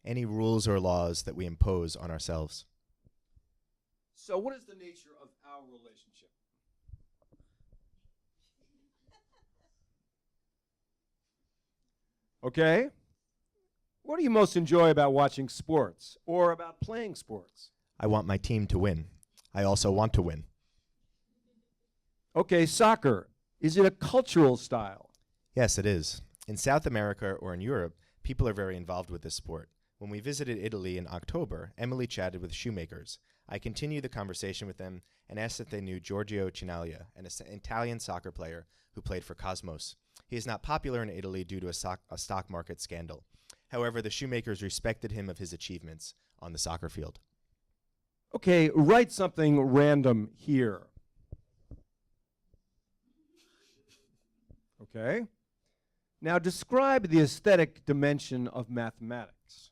Any rules or laws that we impose on ourselves. So what is the nature of our relationship? Okay. What do you most enjoy about watching sports or about playing sports? I want my team to win. I also want to win. Okay, soccer. Is it a cultural style? Yes, it is. In South America or in Europe, people are very involved with this sport. When we visited Italy in October, Emily chatted with shoemakers. I continued the conversation with them and asked if they knew Giorgio Chinaglia, an Italian soccer player who played for Cosmos. He is not popular in Italy due to a stock market scandal. However, the shoemakers respected him of his achievements on the soccer field. Okay, write something random here. Okay. Now describe the aesthetic dimension of mathematics.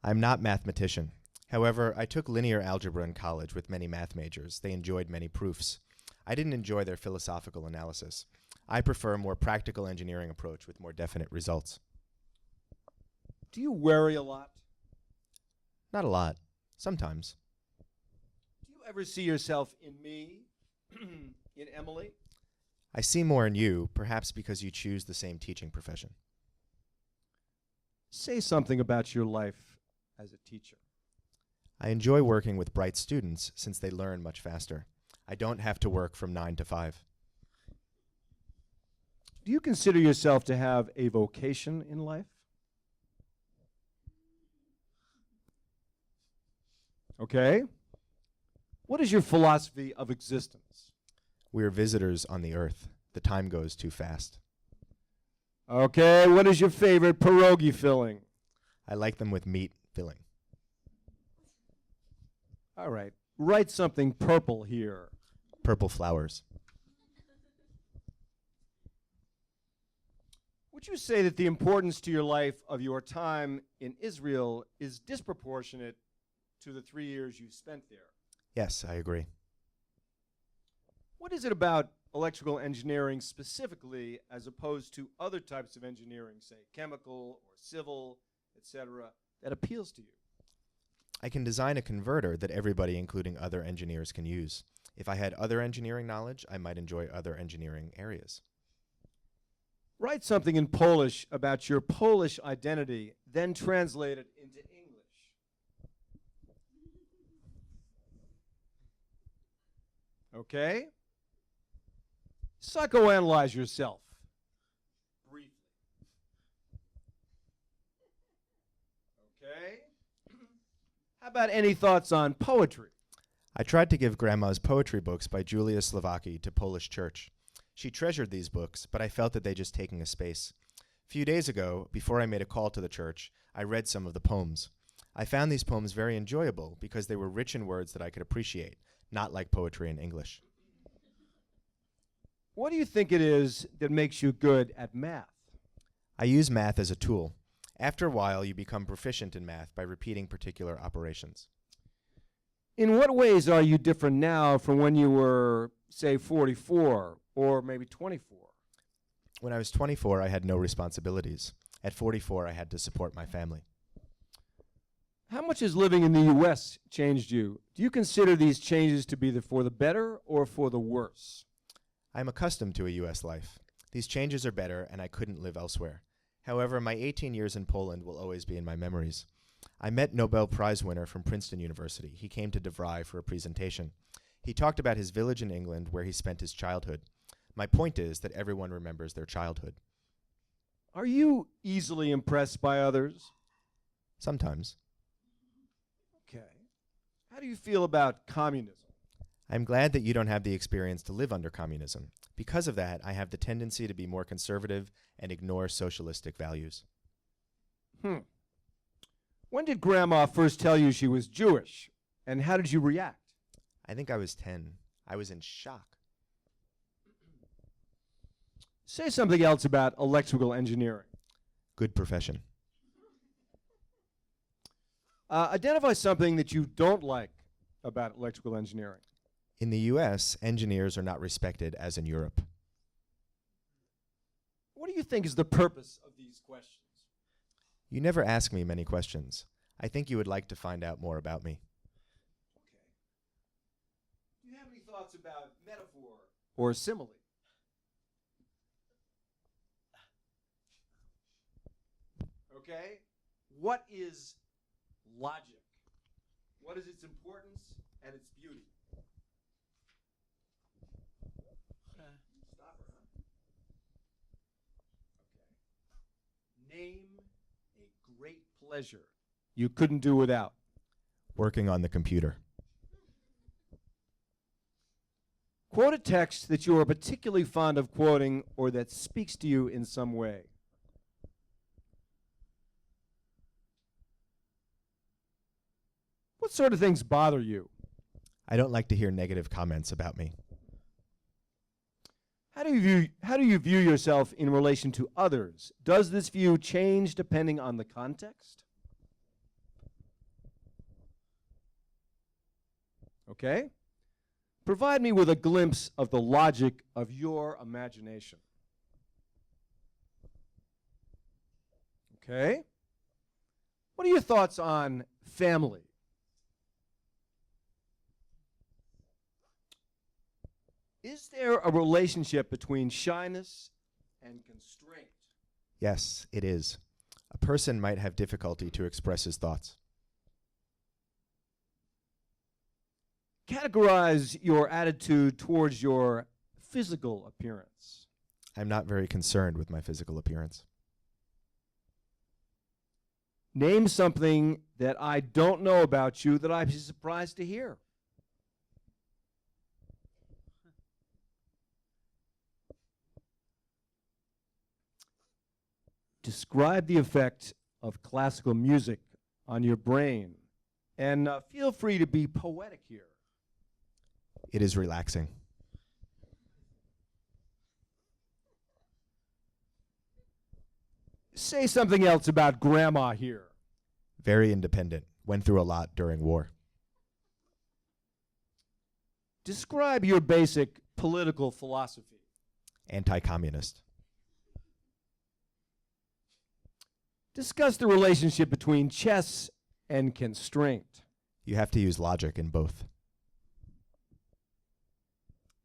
I'm not a mathematician. However, I took linear algebra in college with many math majors. They enjoyed many proofs. I didn't enjoy their philosophical analysis. I prefer a more practical engineering approach with more definite results. Do you worry a lot? Not a lot. Sometimes. Do you ever see yourself in me, in Emily? I see more in you, perhaps because you choose the same teaching profession. Say something about your life as a teacher. I enjoy working with bright students since they learn much faster. I don't have to work from 9 to 5. Do you consider yourself to have a vocation in life? Okay. What is your philosophy of existence? We are visitors on the earth. The time goes too fast. Okay. What is your favorite pierogi filling? I like them with meat filling. All right. Write something purple here. Purple flowers. Would you say that the importance to your life of your time in Israel is disproportionate to the 3 years you spent there? Yes, I agree. What is it about electrical engineering specifically as opposed to other types of engineering, say chemical or civil, etc., that appeals to you? I can design a converter that everybody, including other engineers, can use. If I had other engineering knowledge, I might enjoy other engineering areas. Write something in Polish about your Polish identity, then translate it into English. Okay? Psychoanalyze yourself briefly. Okay? How about any thoughts on poetry? I tried to give Grandma's poetry books by Julia Slovacki to Polish Church. She treasured these books, but I felt that they just taking a space. A few days ago, before I made a call to the church, I read some of the poems. I found these poems very enjoyable because they were rich in words that I could appreciate, not like poetry in English. What do you think it is that makes you good at math? I use math as a tool. After a while, you become proficient in math by repeating particular operations. In what ways are you different now from when you were, say, 44 or maybe 24? When I was 24, I had no responsibilities. At 44, I had to support my family. How much has living in the U.S. changed you? Do you consider these changes to be for the better or for the worse? I am accustomed to a U.S. life. These changes are better, and I couldn't live elsewhere. However, my 18 years in Poland will always be in my memories. I met Nobel Prize winner from Princeton University. He came to DeVry for a presentation. He talked about his village in England where he spent his childhood. My point is that everyone remembers their childhood. Are you easily impressed by others? Sometimes. Okay. How do you feel about communism? I'm glad that you don't have the experience to live under communism. Because of that, I have the tendency to be more conservative and ignore socialistic values. When did Grandma first tell you she was Jewish? And how did you react? I think I was 10. I was in shock. Say something else about electrical engineering. Good profession. Identify something that you don't like about electrical engineering. In the U.S., engineers are not respected as in Europe. What do you think is the purpose of these questions? You never ask me many questions. I think you would like to find out more about me. Okay. Do you have any thoughts about metaphor or simile? Okay. What is logic? What is its importance and its beauty? Stop her, huh? Okay. Name a great pleasure you couldn't do without. Working on the computer. Quote a text that you are particularly fond of quoting or that speaks to you in some way. What sort of things bother you? I don't like to hear negative comments about me. How do you view yourself in relation to others? Does this view change depending on the context? Okay? Provide me with a glimpse of the logic of your imagination. Okay? What are your thoughts on family? Is there a relationship between shyness and constraint? Yes, it is. A person might have difficulty to express his thoughts. Categorize your attitude towards your physical appearance. I'm not very concerned with my physical appearance. Name something that I don't know about you that I'd be surprised to hear. Describe the effect of classical music on your brain. And feel free to be poetic here. It is relaxing. Say something else about Grandma here. Very independent. Went through a lot during war. Describe your basic political philosophy. Anti-communist. Discuss the relationship between chess and constraint. You have to use logic in both.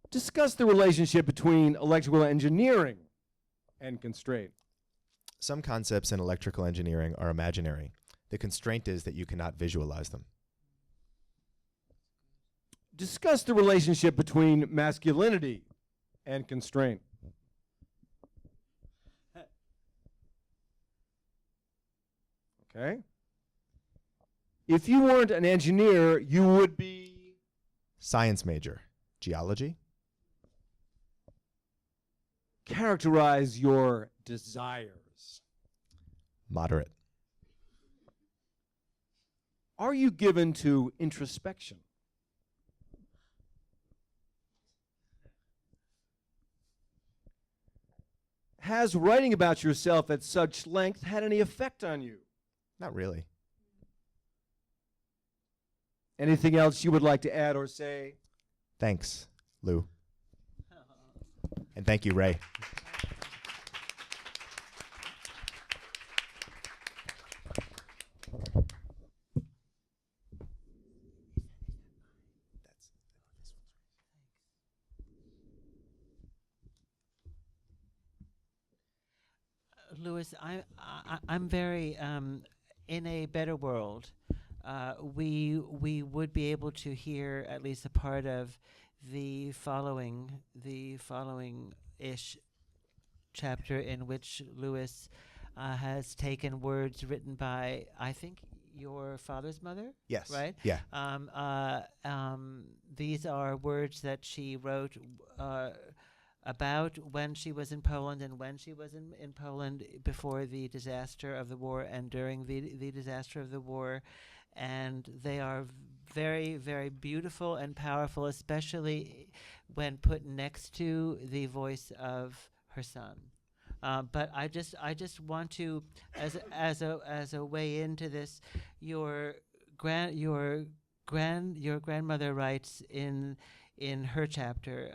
Discuss the relationship between electrical engineering and constraint. Some concepts in electrical engineering are imaginary. The constraint is that you cannot visualize them. Discuss the relationship between masculinity and constraint. Okay. If you weren't an engineer, you would be Science major. Geology. characterize your desires. Moderate. Are you given to introspection? Has writing about yourself at such length had any effect on you? Not really. Anything else you would like to add or say? Thanks, Lou. And thank you, Ray. Louis, I'm very in a better world. We would be able to hear at least a part of the following ish chapter, in which Louis has taken words written by, I think, your father's mother. Yes. Right. Yeah. These are words that she wrote about when she was in Poland, and when she was in Poland before the disaster of the war and during the disaster of the war. And they are very, very beautiful and powerful, especially when put next to the voice of her son. But I just want to, as a way into this, your grandmother writes in her chapter,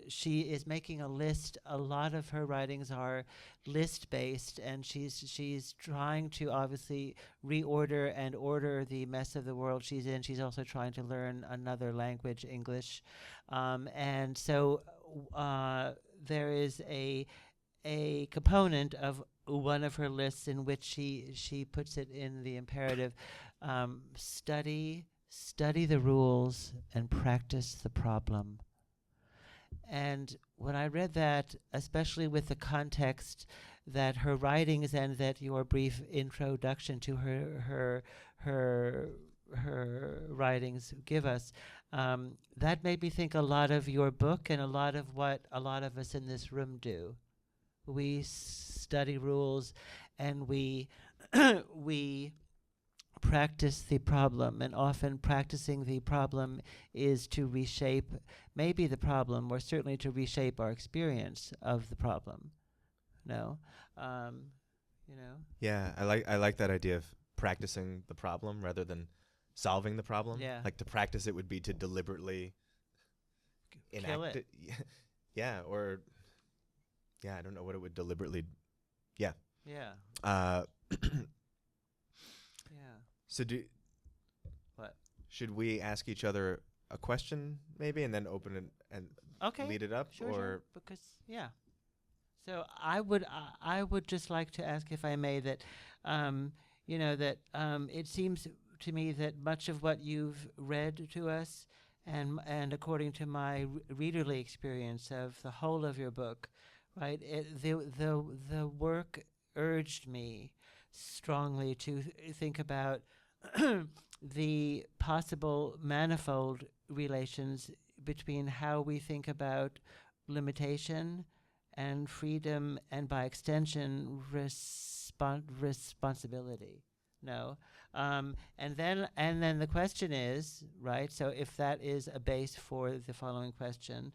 she is making a list. A lot of her writings are list-based, and she's trying to obviously reorder and order the mess of the world she's in. She's also trying to learn another language, English, and so there is a component of one of her lists in which she puts it in the imperative: study the rules and practice the problem. And when I read that, especially with the context that her writings and that your brief introduction to her writings give us, that made me think a lot of your book and a lot of what a lot of us in this room do. We study rules, and we practice the problem, and often practicing the problem is to reshape maybe the problem, or certainly to reshape our experience of the problem. No, Yeah, I like that idea of practicing the problem rather than solving the problem. Yeah. Like, to practice it would be to deliberately Kill enact it. Yeah, or I don't know what it would deliberately. Yeah. Yeah. Uh, Yeah. so What? should we ask each other a question maybe, and then open it and Okay. lead it up, Sure. Because So I would just like to ask, if I may, that it seems to me that much of what you've read to us, and according to my readerly experience of the whole of your book, right, the work urged me strongly to think about the possible manifold relations between how we think about limitation and freedom, and by extension responsibility. No, and then the question is, right. So if that is a base for the following question,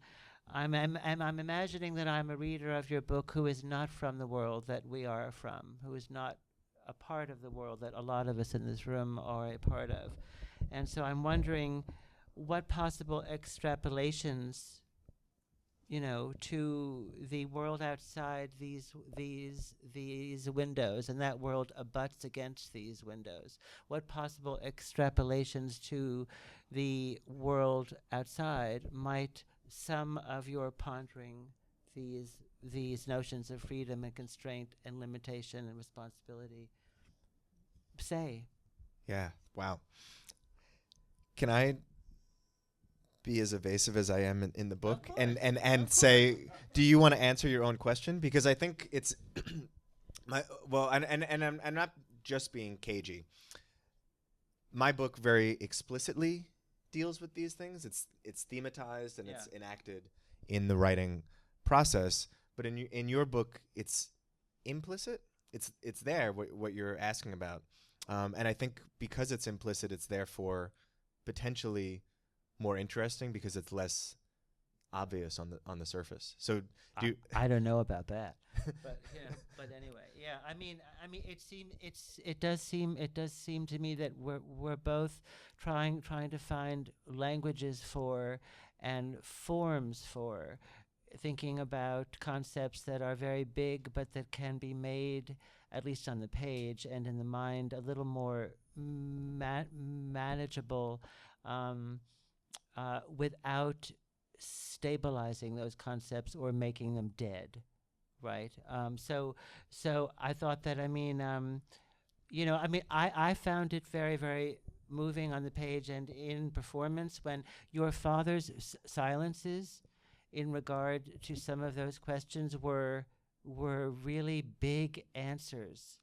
I'm imagining that I'm a reader of your book who is not from the world that we are from, who is not a part of the world that a lot of us in this room are a part of, and so I'm wondering what possible extrapolations, to the world outside these windows, and that world abuts against these windows. What possible extrapolations to the world outside might some of your pondering these notions of freedom and constraint and limitation and responsibility say? Yeah. Wow. Can I be as evasive as I am in the book, and say, do you want to answer your own question? Because I think it's I'm not just being cagey. My book very explicitly deals with these things. It's thematized and it's enacted in the writing process. But in your book, it's implicit. It's there what you're asking about, and I think because it's implicit, it's therefore potentially more interesting because it's less obvious on the surface. So I don't know about that, but anyway, I mean, it does seem to me that we're both trying to find languages for and forms for thinking about concepts that are very big, but that can be made, at least on the page and in the mind, a little more manageable. Without stabilizing those concepts or making them dead, right? So I thought that, I found it very, very moving on the page and in performance when your father's silences in regard to some of those questions were really big answers,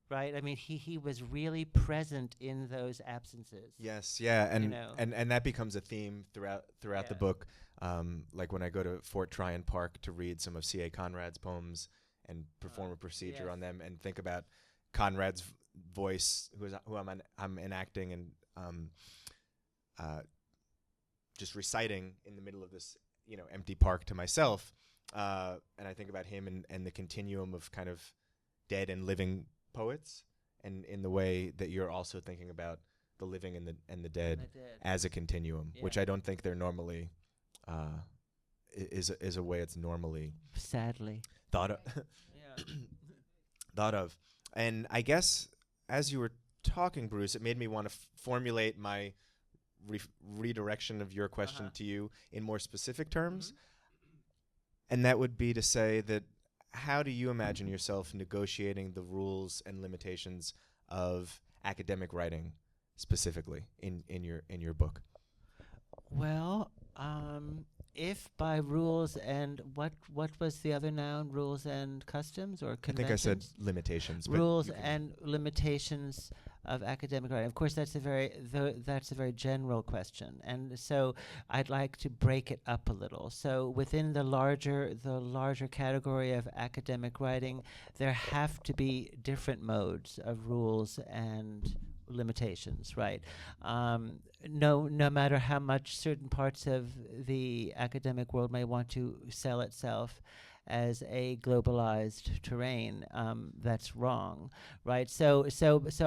right? I mean, he was really present in those absences. Yes, yeah, and know. and that becomes a theme throughout the Yeah. book. Like when I go to Fort Tryon Park to read some of C.A. Conrad's poems and perform a procedure yes. on them, and think about Conrad's voice, who I'm enacting and just reciting in the middle of this empty park to myself, and I think about him and the continuum of kind of dead and living poets, and in the way that you're also thinking about the living and the dead as a continuum, Yeah. which I don't think they're normally is a way it's normally Sadly. thought of. Yeah. thought of. And I guess as you were talking, Bruce, it made me want to formulate my redirection of your question to you in more specific terms. And that would be to say that, how do you imagine yourself negotiating the rules and limitations of academic writing specifically in your book? Well, if by rules and what was the other noun? Rules and customs or I conventions? think I said limitations. But Rules you can- and limitations of academic writing. Of course, that's a very general question, and so I'd like to break it up a little. So within the larger category of academic writing, there have to be different modes of rules and limitations, right? No matter how much certain parts of the academic world may want to sell itself as a globalized terrain, that's wrong, right? So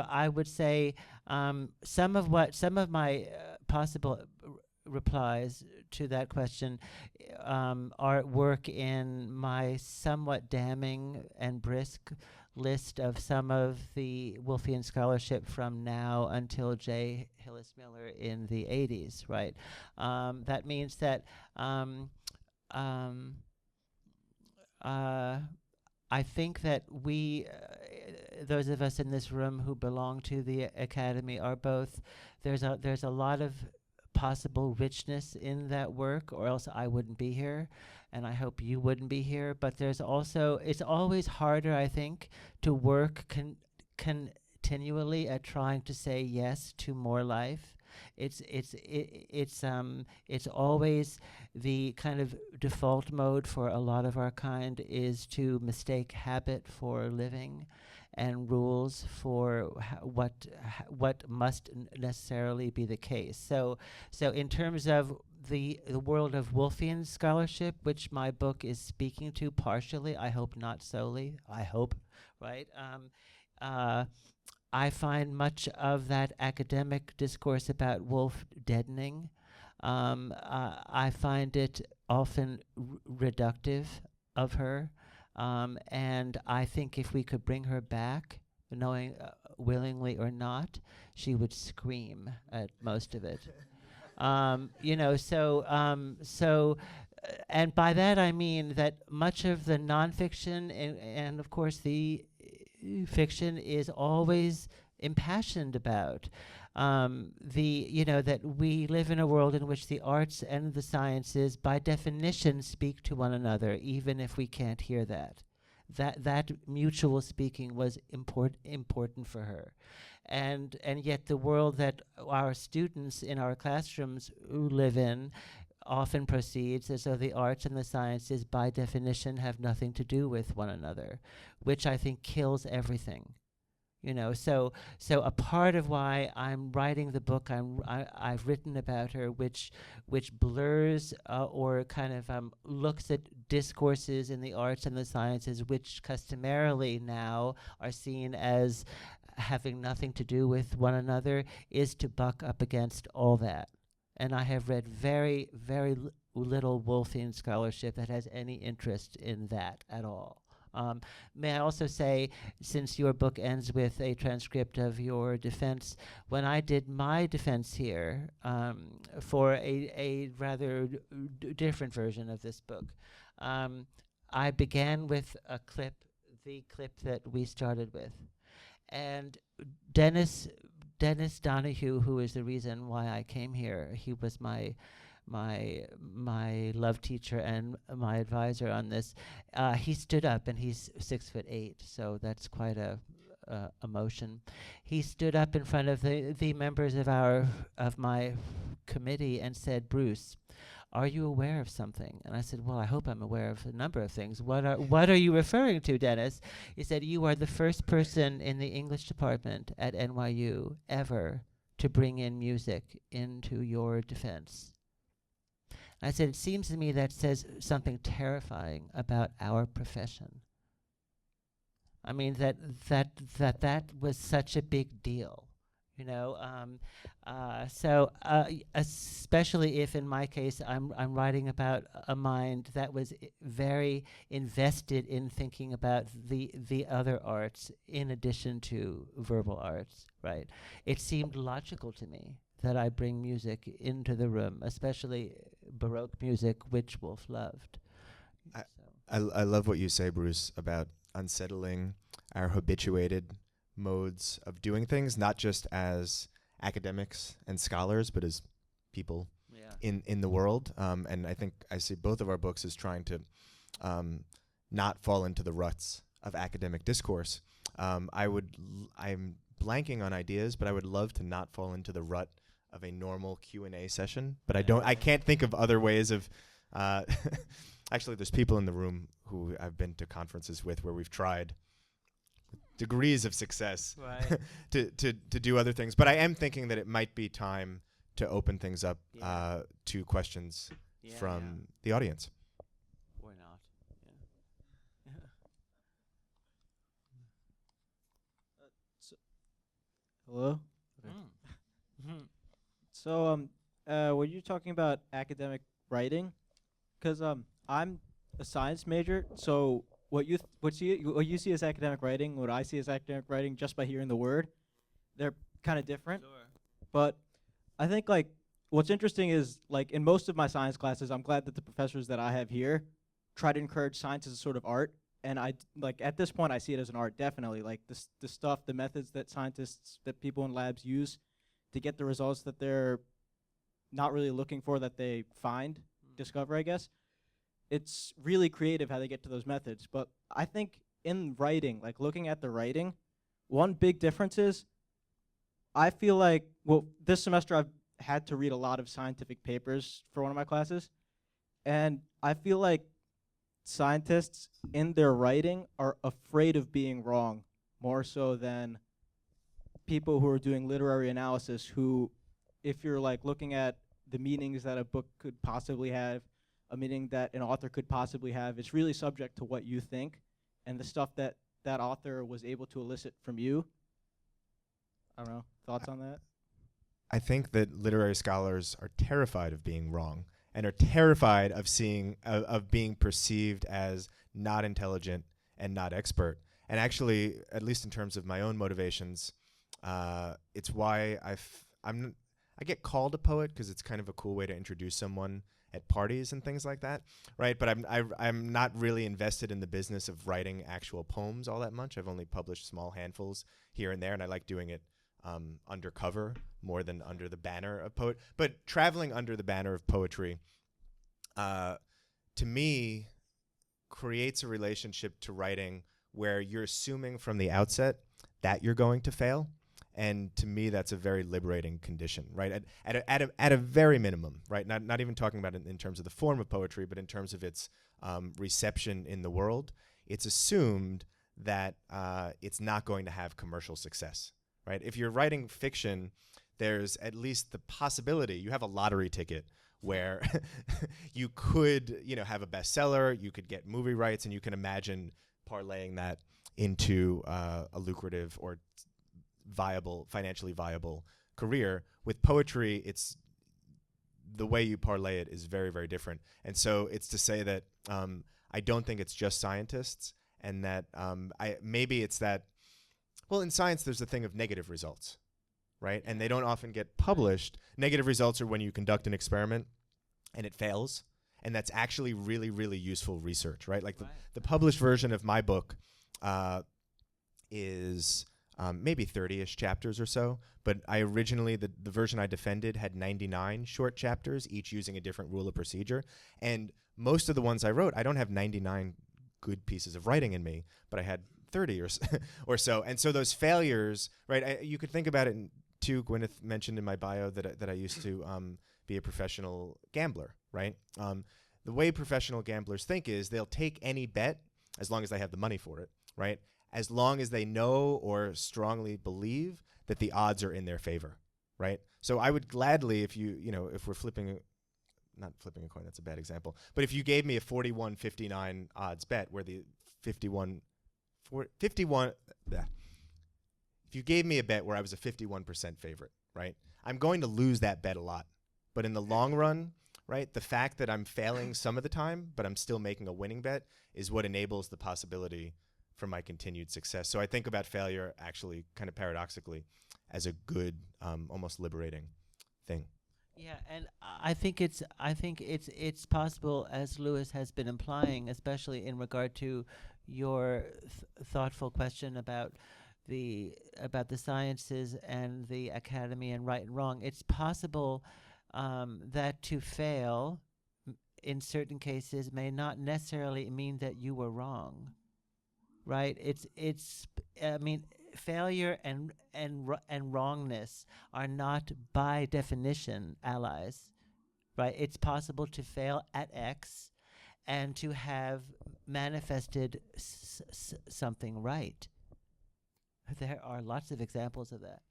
I would say some of my possible replies to that question are at work in my somewhat damning and brisk list of some of the Woolfian scholarship from now until J. Hillis Miller in the 80s, right? That means that I think that we, those of us in this room who belong to the Academy, are both, there's a lot of possible richness in that work, or else I wouldn't be here, and I hope you wouldn't be here. But there's also, it's always harder, I think, to work continually at trying to say yes to more life. It's always the kind of default mode for a lot of our kind is to mistake habit for living, and rules for what must necessarily be the case. So in terms of the world of Woolfian scholarship, which my book is speaking to partially, I hope not solely, I hope, right? I find much of that academic discourse about Woolf deadening. I find it often reductive of her. And I think if we could bring her back, knowing willingly or not, she would scream at most of it. And by that I mean that much of the nonfiction and of course the fiction is always impassioned about that we live in a world in which the arts and the sciences by definition speak to one another, even if we can't hear that. That mutual speaking was important for her. And yet the world that our students in our classrooms live in often proceeds as though the arts and the sciences by definition have nothing to do with one another, which I think kills everything. So a part of why I'm writing the book I've written about her, which blurs or kind of looks at discourses in the arts and the sciences, which customarily now are seen as having nothing to do with one another, is to buck up against all that. And I have read very, very little Woolfian scholarship that has any interest in that at all. May I also say, since your book ends with a transcript of your defense, when I did my defense here for a rather different version of this book, I began with a clip, the clip that we started with. And Dennis Donahue, who is the reason why I came here, he was my love teacher and my advisor on this. He stood up, and he's 6'8", so that's quite a emotion. He stood up in front of the members of my committee and said, "Bruce, are you aware of something?" And I said, "Well, I hope I'm aware of a number of things. What are you referring to, Dennis?" He said, "You are the first person in the English department at NYU ever to bring in music into your defense." I said, "It seems to me that says something terrifying about our profession." I mean, that was such a big deal, you know. Especially if, in my case, I'm writing about a mind that was very invested in thinking about the other arts in addition to verbal arts, right? It seemed logical to me that I bring music into the room, especially Baroque music, which Woolf loved. I love what you say, Bruce, about unsettling our habituated modes of doing things, not just as academics and scholars, but as people in the world. And I think I see both of our books as trying to not fall into the ruts of academic discourse. I'm blanking on ideas, but I would love to not fall into the rut of a normal Q&A session. But I can't think of other ways of. Actually, there's people in the room who I've been to conferences with where we've tried degrees of success to do other things. But I am thinking that it might be time to open things up to questions from the audience. Or not. Hello? So, were you talking about academic writing? Because I'm a science major, so what you see as academic writing, what I see as academic writing, just by hearing the word, they're kind of different. Sure. But I think like what's interesting is like in most of my science classes, I'm glad that the professors that I have here try to encourage science as a sort of art. And like at this point, I see it as an art, definitely. Like the stuff, the methods that scientists, that people in labs use to get the results that they're not really looking for, that they discover, I guess. It's really creative how they get to those methods. But I think in writing, like looking at the writing, one big difference is I feel like, well, this semester I've had to read a lot of scientific papers for one of my classes. And I feel like scientists in their writing are afraid of being wrong more so than people who are doing literary analysis who, if you're like looking at the meanings that a book could possibly have, a meaning that an author could possibly have, it's really subject to what you think and the stuff that that author was able to elicit from you. I don't know, thoughts on that? I think that literary scholars are terrified of being wrong and are terrified of of being perceived as not intelligent and not expert. And actually, at least in terms of my own motivations, it's why I get called a poet because it's kind of a cool way to introduce someone at parties and things like that, right? But I'm not really invested in the business of writing actual poems all that much. I've only published small handfuls here and there, and I like doing it undercover more than under the banner of poet. But traveling under the banner of poetry, to me, creates a relationship to writing where you're assuming from the outset that you're going to fail. And to me, that's a very liberating condition, right? At a very minimum, right? Not even talking about it in terms of the form of poetry, but in terms of its reception in the world. It's assumed that it's not going to have commercial success, right? If you're writing fiction, there's at least the possibility, you have a lottery ticket where you could, have a bestseller, you could get movie rights, and you can parlaying that into a lucrative or financially viable career. With poetry, it's the way you parlay it is very, very different. And so it's to say that I don't think it's just scientists, and that maybe it's that, well, in science there's a thing of negative results, right? And they don't often get published. Negative results are when you conduct an experiment and it fails, and that's actually really, really useful research, right? Like Right. the published version of my book is maybe 30-ish chapters or so, but I originally, the version I defended had 99 short chapters, each using a different rule of procedure. And most of the ones I wrote, I don't have 99 good pieces of writing in me, but I had 30 or so. And so those failures, right, you could think about it too. Gwyneth mentioned in my bio that I used to be a professional gambler, right? The way professional gamblers think is they'll take any bet as long as they have the money for it, right? As long as they know or strongly believe that the odds are in their favor, right? So I would gladly, if if we're not flipping a coin, that's a bad example, but if you gave me a 41-59 odds bet where the 51, if you gave me a bet where I was a 51% favorite, right? I'm going to lose that bet a lot. But in the long run, right, the fact that I'm failing some of the time, but I'm still making a winning bet is what enables the possibility for my continued success. So I think about failure actually kind of paradoxically as a good, almost liberating thing. Yeah, and I think it's possible, as Lewis has been implying, especially in regard to your thoughtful question about the sciences and the academy and right and wrong. It's possible that to fail in certain cases may not necessarily mean that you were wrong, right? I mean, failure and wrongness are not by definition allies, right? It's possible to fail at X and to have manifested something right. There are lots of examples of that.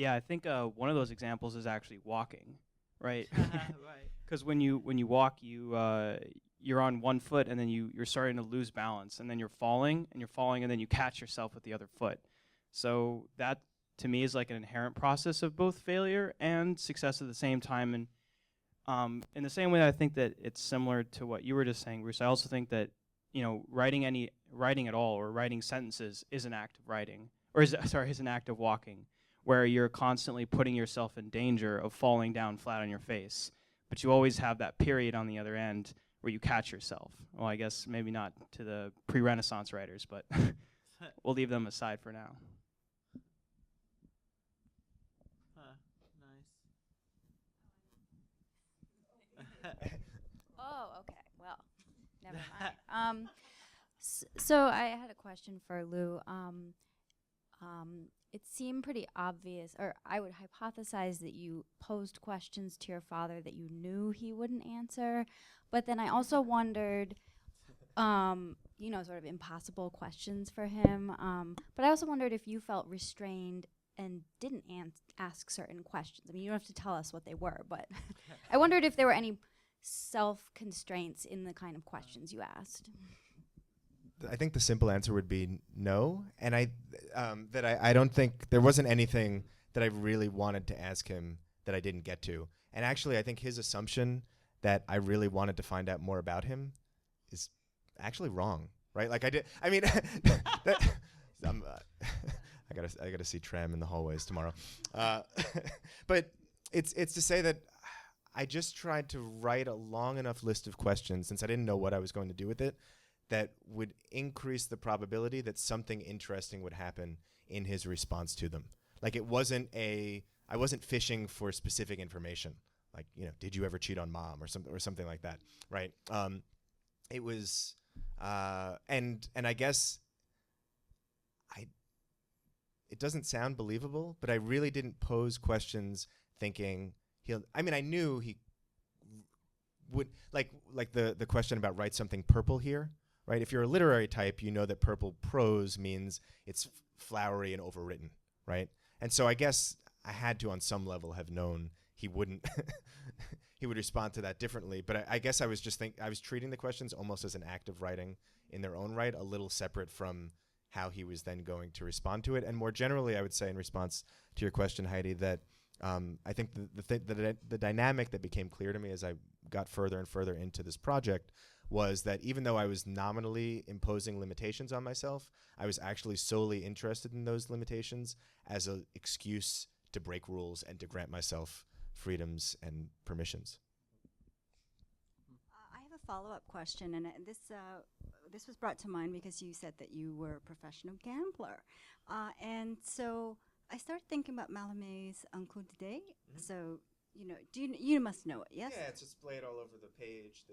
I think one of those examples is actually walking, right? Right. Because when you walk, you're on one foot, and then you're starting to lose balance, and then you're falling, and then you catch yourself with the other foot. So that, to me, is like an inherent process of both failure and success at the same time. And in the same way, I think that it's similar to what you were just saying, Bruce. I also think that writing at all or writing sentences is an act of writing, or is an act of walking, where you're constantly putting yourself in danger of falling down flat on your face. But you always have that period on the other end where you catch yourself. Well, I guess maybe not to the pre-Renaissance writers, but we'll leave them aside for now. Nice. Oh, okay. Well, never mind. So I had a question for Lou. It seemed pretty obvious, or I would hypothesize that you posed questions to your father that you knew he wouldn't answer. But then I also wondered, sort of impossible questions for him. But I also wondered if you felt restrained and didn't ask certain questions. I mean, you don't have to tell us what they were, but I wondered if there were any self-constraints in the kind of questions you asked. I think the simple answer would be no, and I don't think there wasn't anything that I really wanted to ask him that I didn't get to. And actually, I think his assumption that I really wanted to find out more about him is actually wrong, right? Like I mean, I gotta see Trem in the hallways tomorrow, but it's to say that I just tried to write a long enough list of questions, since I didn't know what I was going to do with it, that would increase the probability that something interesting would happen in his response to them. Like I wasn't fishing for specific information, like, did you ever cheat on mom or something like that, right? It was, and I guess it doesn't sound believable, but I really didn't pose questions thinking I knew he would, like the question about write something purple here, right? If you're a literary type, you know that purple prose means it's flowery and overwritten, right? And so I guess I had to, on some level, have known he wouldn't, he would respond to that differently. But I guess I was treating the questions almost as an act of writing in their own right, a little separate from how he was then going to respond to it. And more generally, I would say in response to your question, Heidi, that I think the dynamic that became clear to me as I got further and further into this project was that even though I was nominally imposing limitations on myself, I was actually solely interested in those limitations as an excuse to break rules and to grant myself freedoms and permissions. follow-up question, and this was brought to mind because you said that you were a professional gambler, and so I started thinking about Mallarmé's Uncle Didé. So you must know it, yes? Yeah, it's displayed all over the page.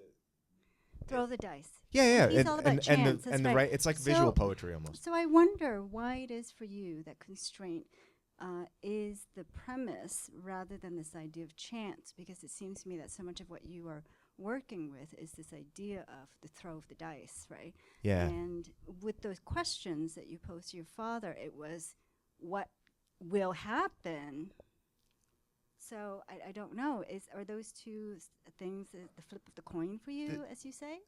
Throw the dice. Yeah. He's all about chance. That's the right. right. It's like visual poetry almost. So I wonder why it is for you that constraint is the premise rather than this idea of chance, because it seems to me that so much of what you are working with is this idea of the throw of the dice, right? Yeah. And with those questions that you posed to your father, it was what will happen. So I don't know. Are those two things the flip of the coin for you, as you say?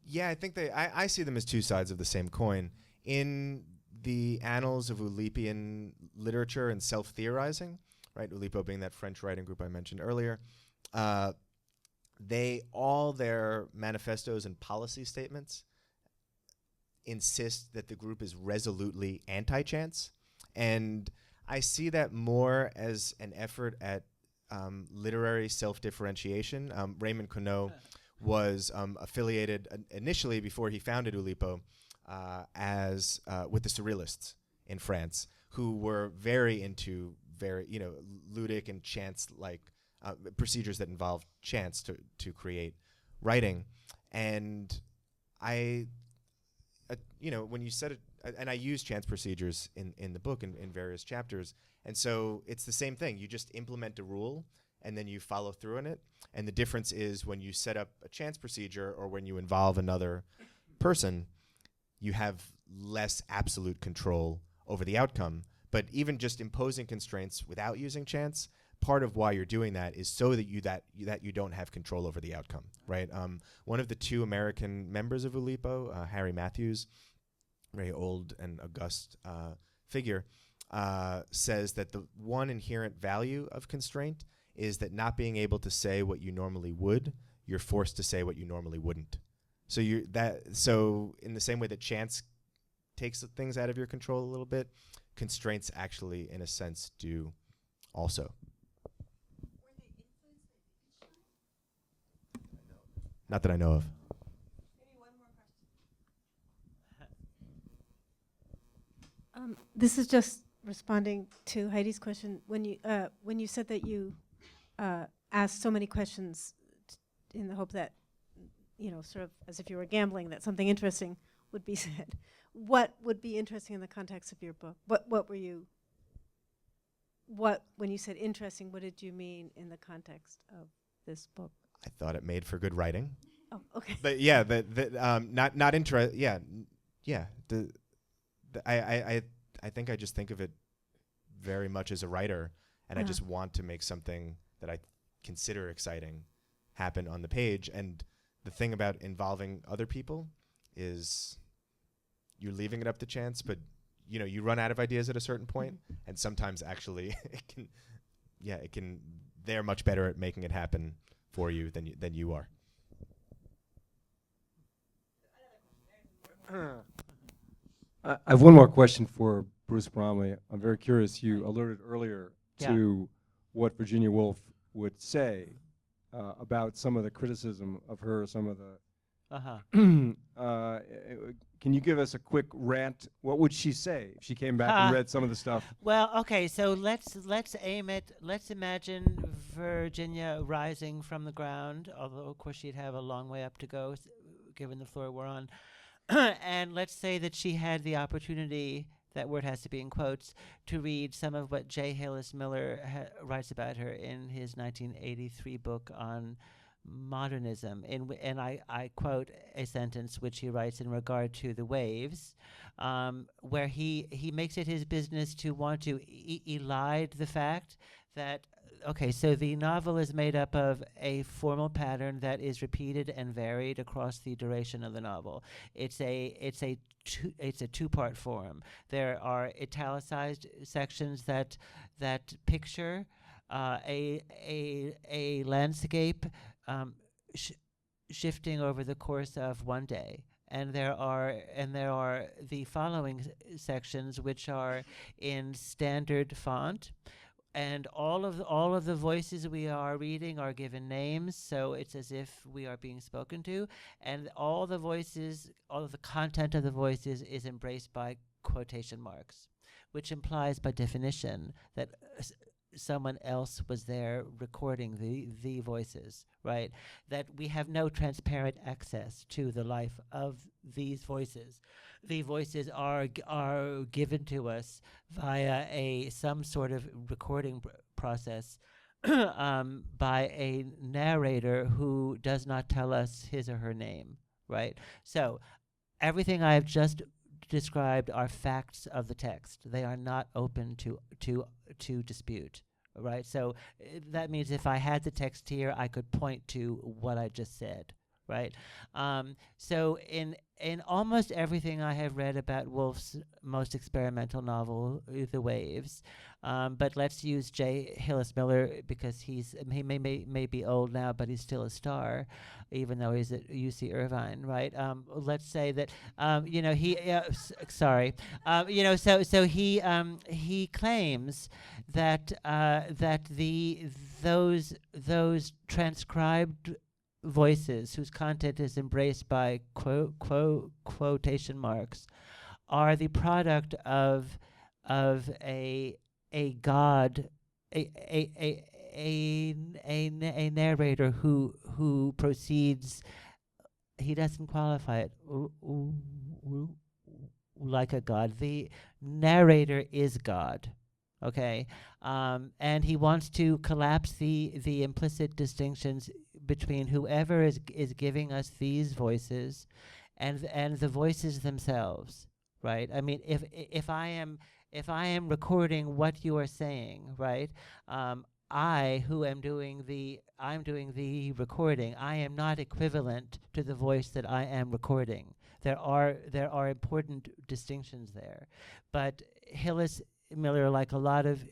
Yeah, I think I see them as two sides of the same coin. In the annals of Oulipian literature and self-theorizing, right? Oulipo being that French writing group I mentioned earlier, their manifestos and policy statements insist that the group is resolutely anti-chance. And I see that more as an effort at literary self-differentiation. Raymond Queneau was affiliated initially before he founded Oulipo as with the Surrealists in France, who were very into ludic and chance-like procedures that involved chance to create writing. And when you said it, and I use chance procedures in the book in various chapters, and so it's the same thing. You just implement a rule, and then you follow through on it. And the difference is when you set up a chance procedure or when you involve another person, you have less absolute control over the outcome. But even just imposing constraints without using chance, part of why you're doing that is so that you don't have control over the outcome, right? One of the two American members of Oulipo, Harry Matthews, very old and august figure, says that the one inherent value of constraint is that not being able to say what you normally would, you're forced to say what you normally wouldn't. So in the same way that chance takes things out of your control a little bit, constraints actually, in a sense, do also. Not that I know of. This is just responding to Heidi's question. When you said that you asked so many questions in the hope that, sort of as if you were gambling, that something interesting would be said. What would be interesting in the context of your book? When you said interesting, what did you mean in the context of this book? I thought it made for good writing. Oh, okay. But yeah, not interest. Yeah. I think I just think of it very much as a writer, and I just want to make something that I consider exciting happen on the page. And the thing about involving other people is you're leaving it up to chance, but you run out of ideas at a certain point, and sometimes actually they're much better at making it happen for you than you are. I have one more question for Bruce Bromley. I'm very curious. You alerted earlier to what Virginia Woolf would say about some of the criticism of her, some of the. Can you give us a quick rant? What would she say if she came back and read some of the stuff? Well, okay, so let's imagine Virginia rising from the ground, although of course she'd have a long way up to go, given the floor we're on. And let's say that she had the opportunity, that word has to be in quotes, to read some of what J. Hayles Miller writes about her in his 1983 book on modernism, and I quote a sentence which he writes in regard to the waves, where he makes it his business to want to elide the fact that, okay, so the novel is made up of a formal pattern that is repeated and varied across the duration of the novel. It's a two-part form. There are italicized sections that picture a landscape shifting over the course of one day, and there are the following sections which are in standard font, and all of the voices we are reading are given names, so it's as if we are being spoken to, and all the voices, all of the content of the voices is embraced by quotation marks, which implies by definition that someone else was there recording the voices, right? That we have no transparent access to the life of these voices. The voices are given to us via some sort of recording process by a narrator who does not tell us his or her name, right? So everything I have just described are facts of the text. They are not open to dispute, right? So that means if I had the text here, I could point to what I just said, right? So in almost everything I have read about Woolf's most experimental novel, The Waves, but let's use J. Hillis Miller because he may be old now, but he's still a star, even though he's at UC Irvine, right? Let's say that he claims that those transcribed voices whose content is embraced by quotation marks are the product of a god, a narrator who proceeds. He doesn't qualify it like a god. The narrator is God. Okay, and he wants to collapse the implicit distinctions between whoever is giving us these voices, and the voices themselves, right? I mean, if I am recording what you are saying, right? I'm doing the recording. I am not equivalent to the voice that I am recording. There are important distinctions there, but Hillis Miller, like a lot of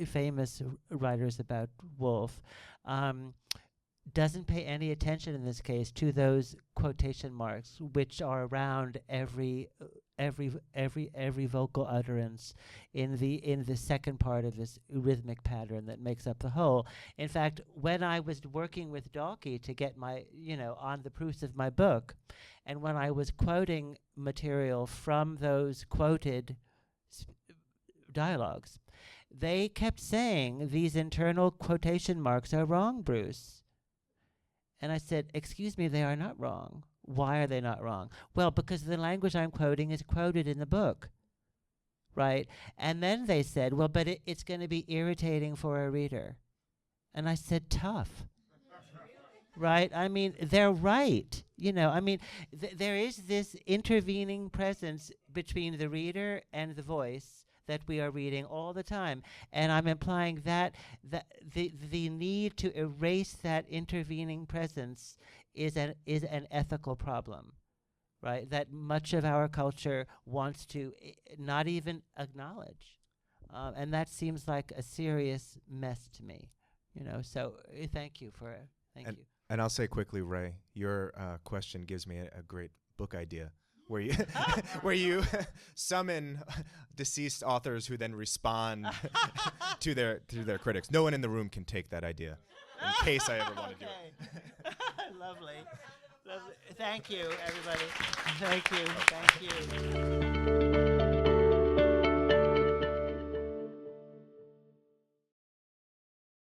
famous writers about Woolf, doesn't pay any attention in this case to those quotation marks, which are around every vocal utterance in the second part of this rhythmic pattern that makes up the whole. In fact, when I was working with Dalkey to get my on the proofs of my book, and when I was quoting material from those quoted dialogues, they kept saying these internal quotation marks are wrong, Bruce. And I said, excuse me, they are not wrong. Why are they not wrong? Well, because the language I'm quoting is quoted in the book, right? And then they said, well, but it's going to be irritating for a reader. And I said, tough. Right? I mean, they're right. There is this intervening presence between the reader and the voice that we are reading all the time, and I'm implying that the need to erase that intervening presence is an ethical problem, right? That much of our culture wants to not even acknowledge, and that seems like a serious mess to me. So thank you. And I'll say quickly, Ray, your question gives me a great book idea. Where you where you summon deceased authors who then respond to their critics. No one in the room can take that idea, in case I ever want to do it. Lovely. Thank you, everybody. Thank you.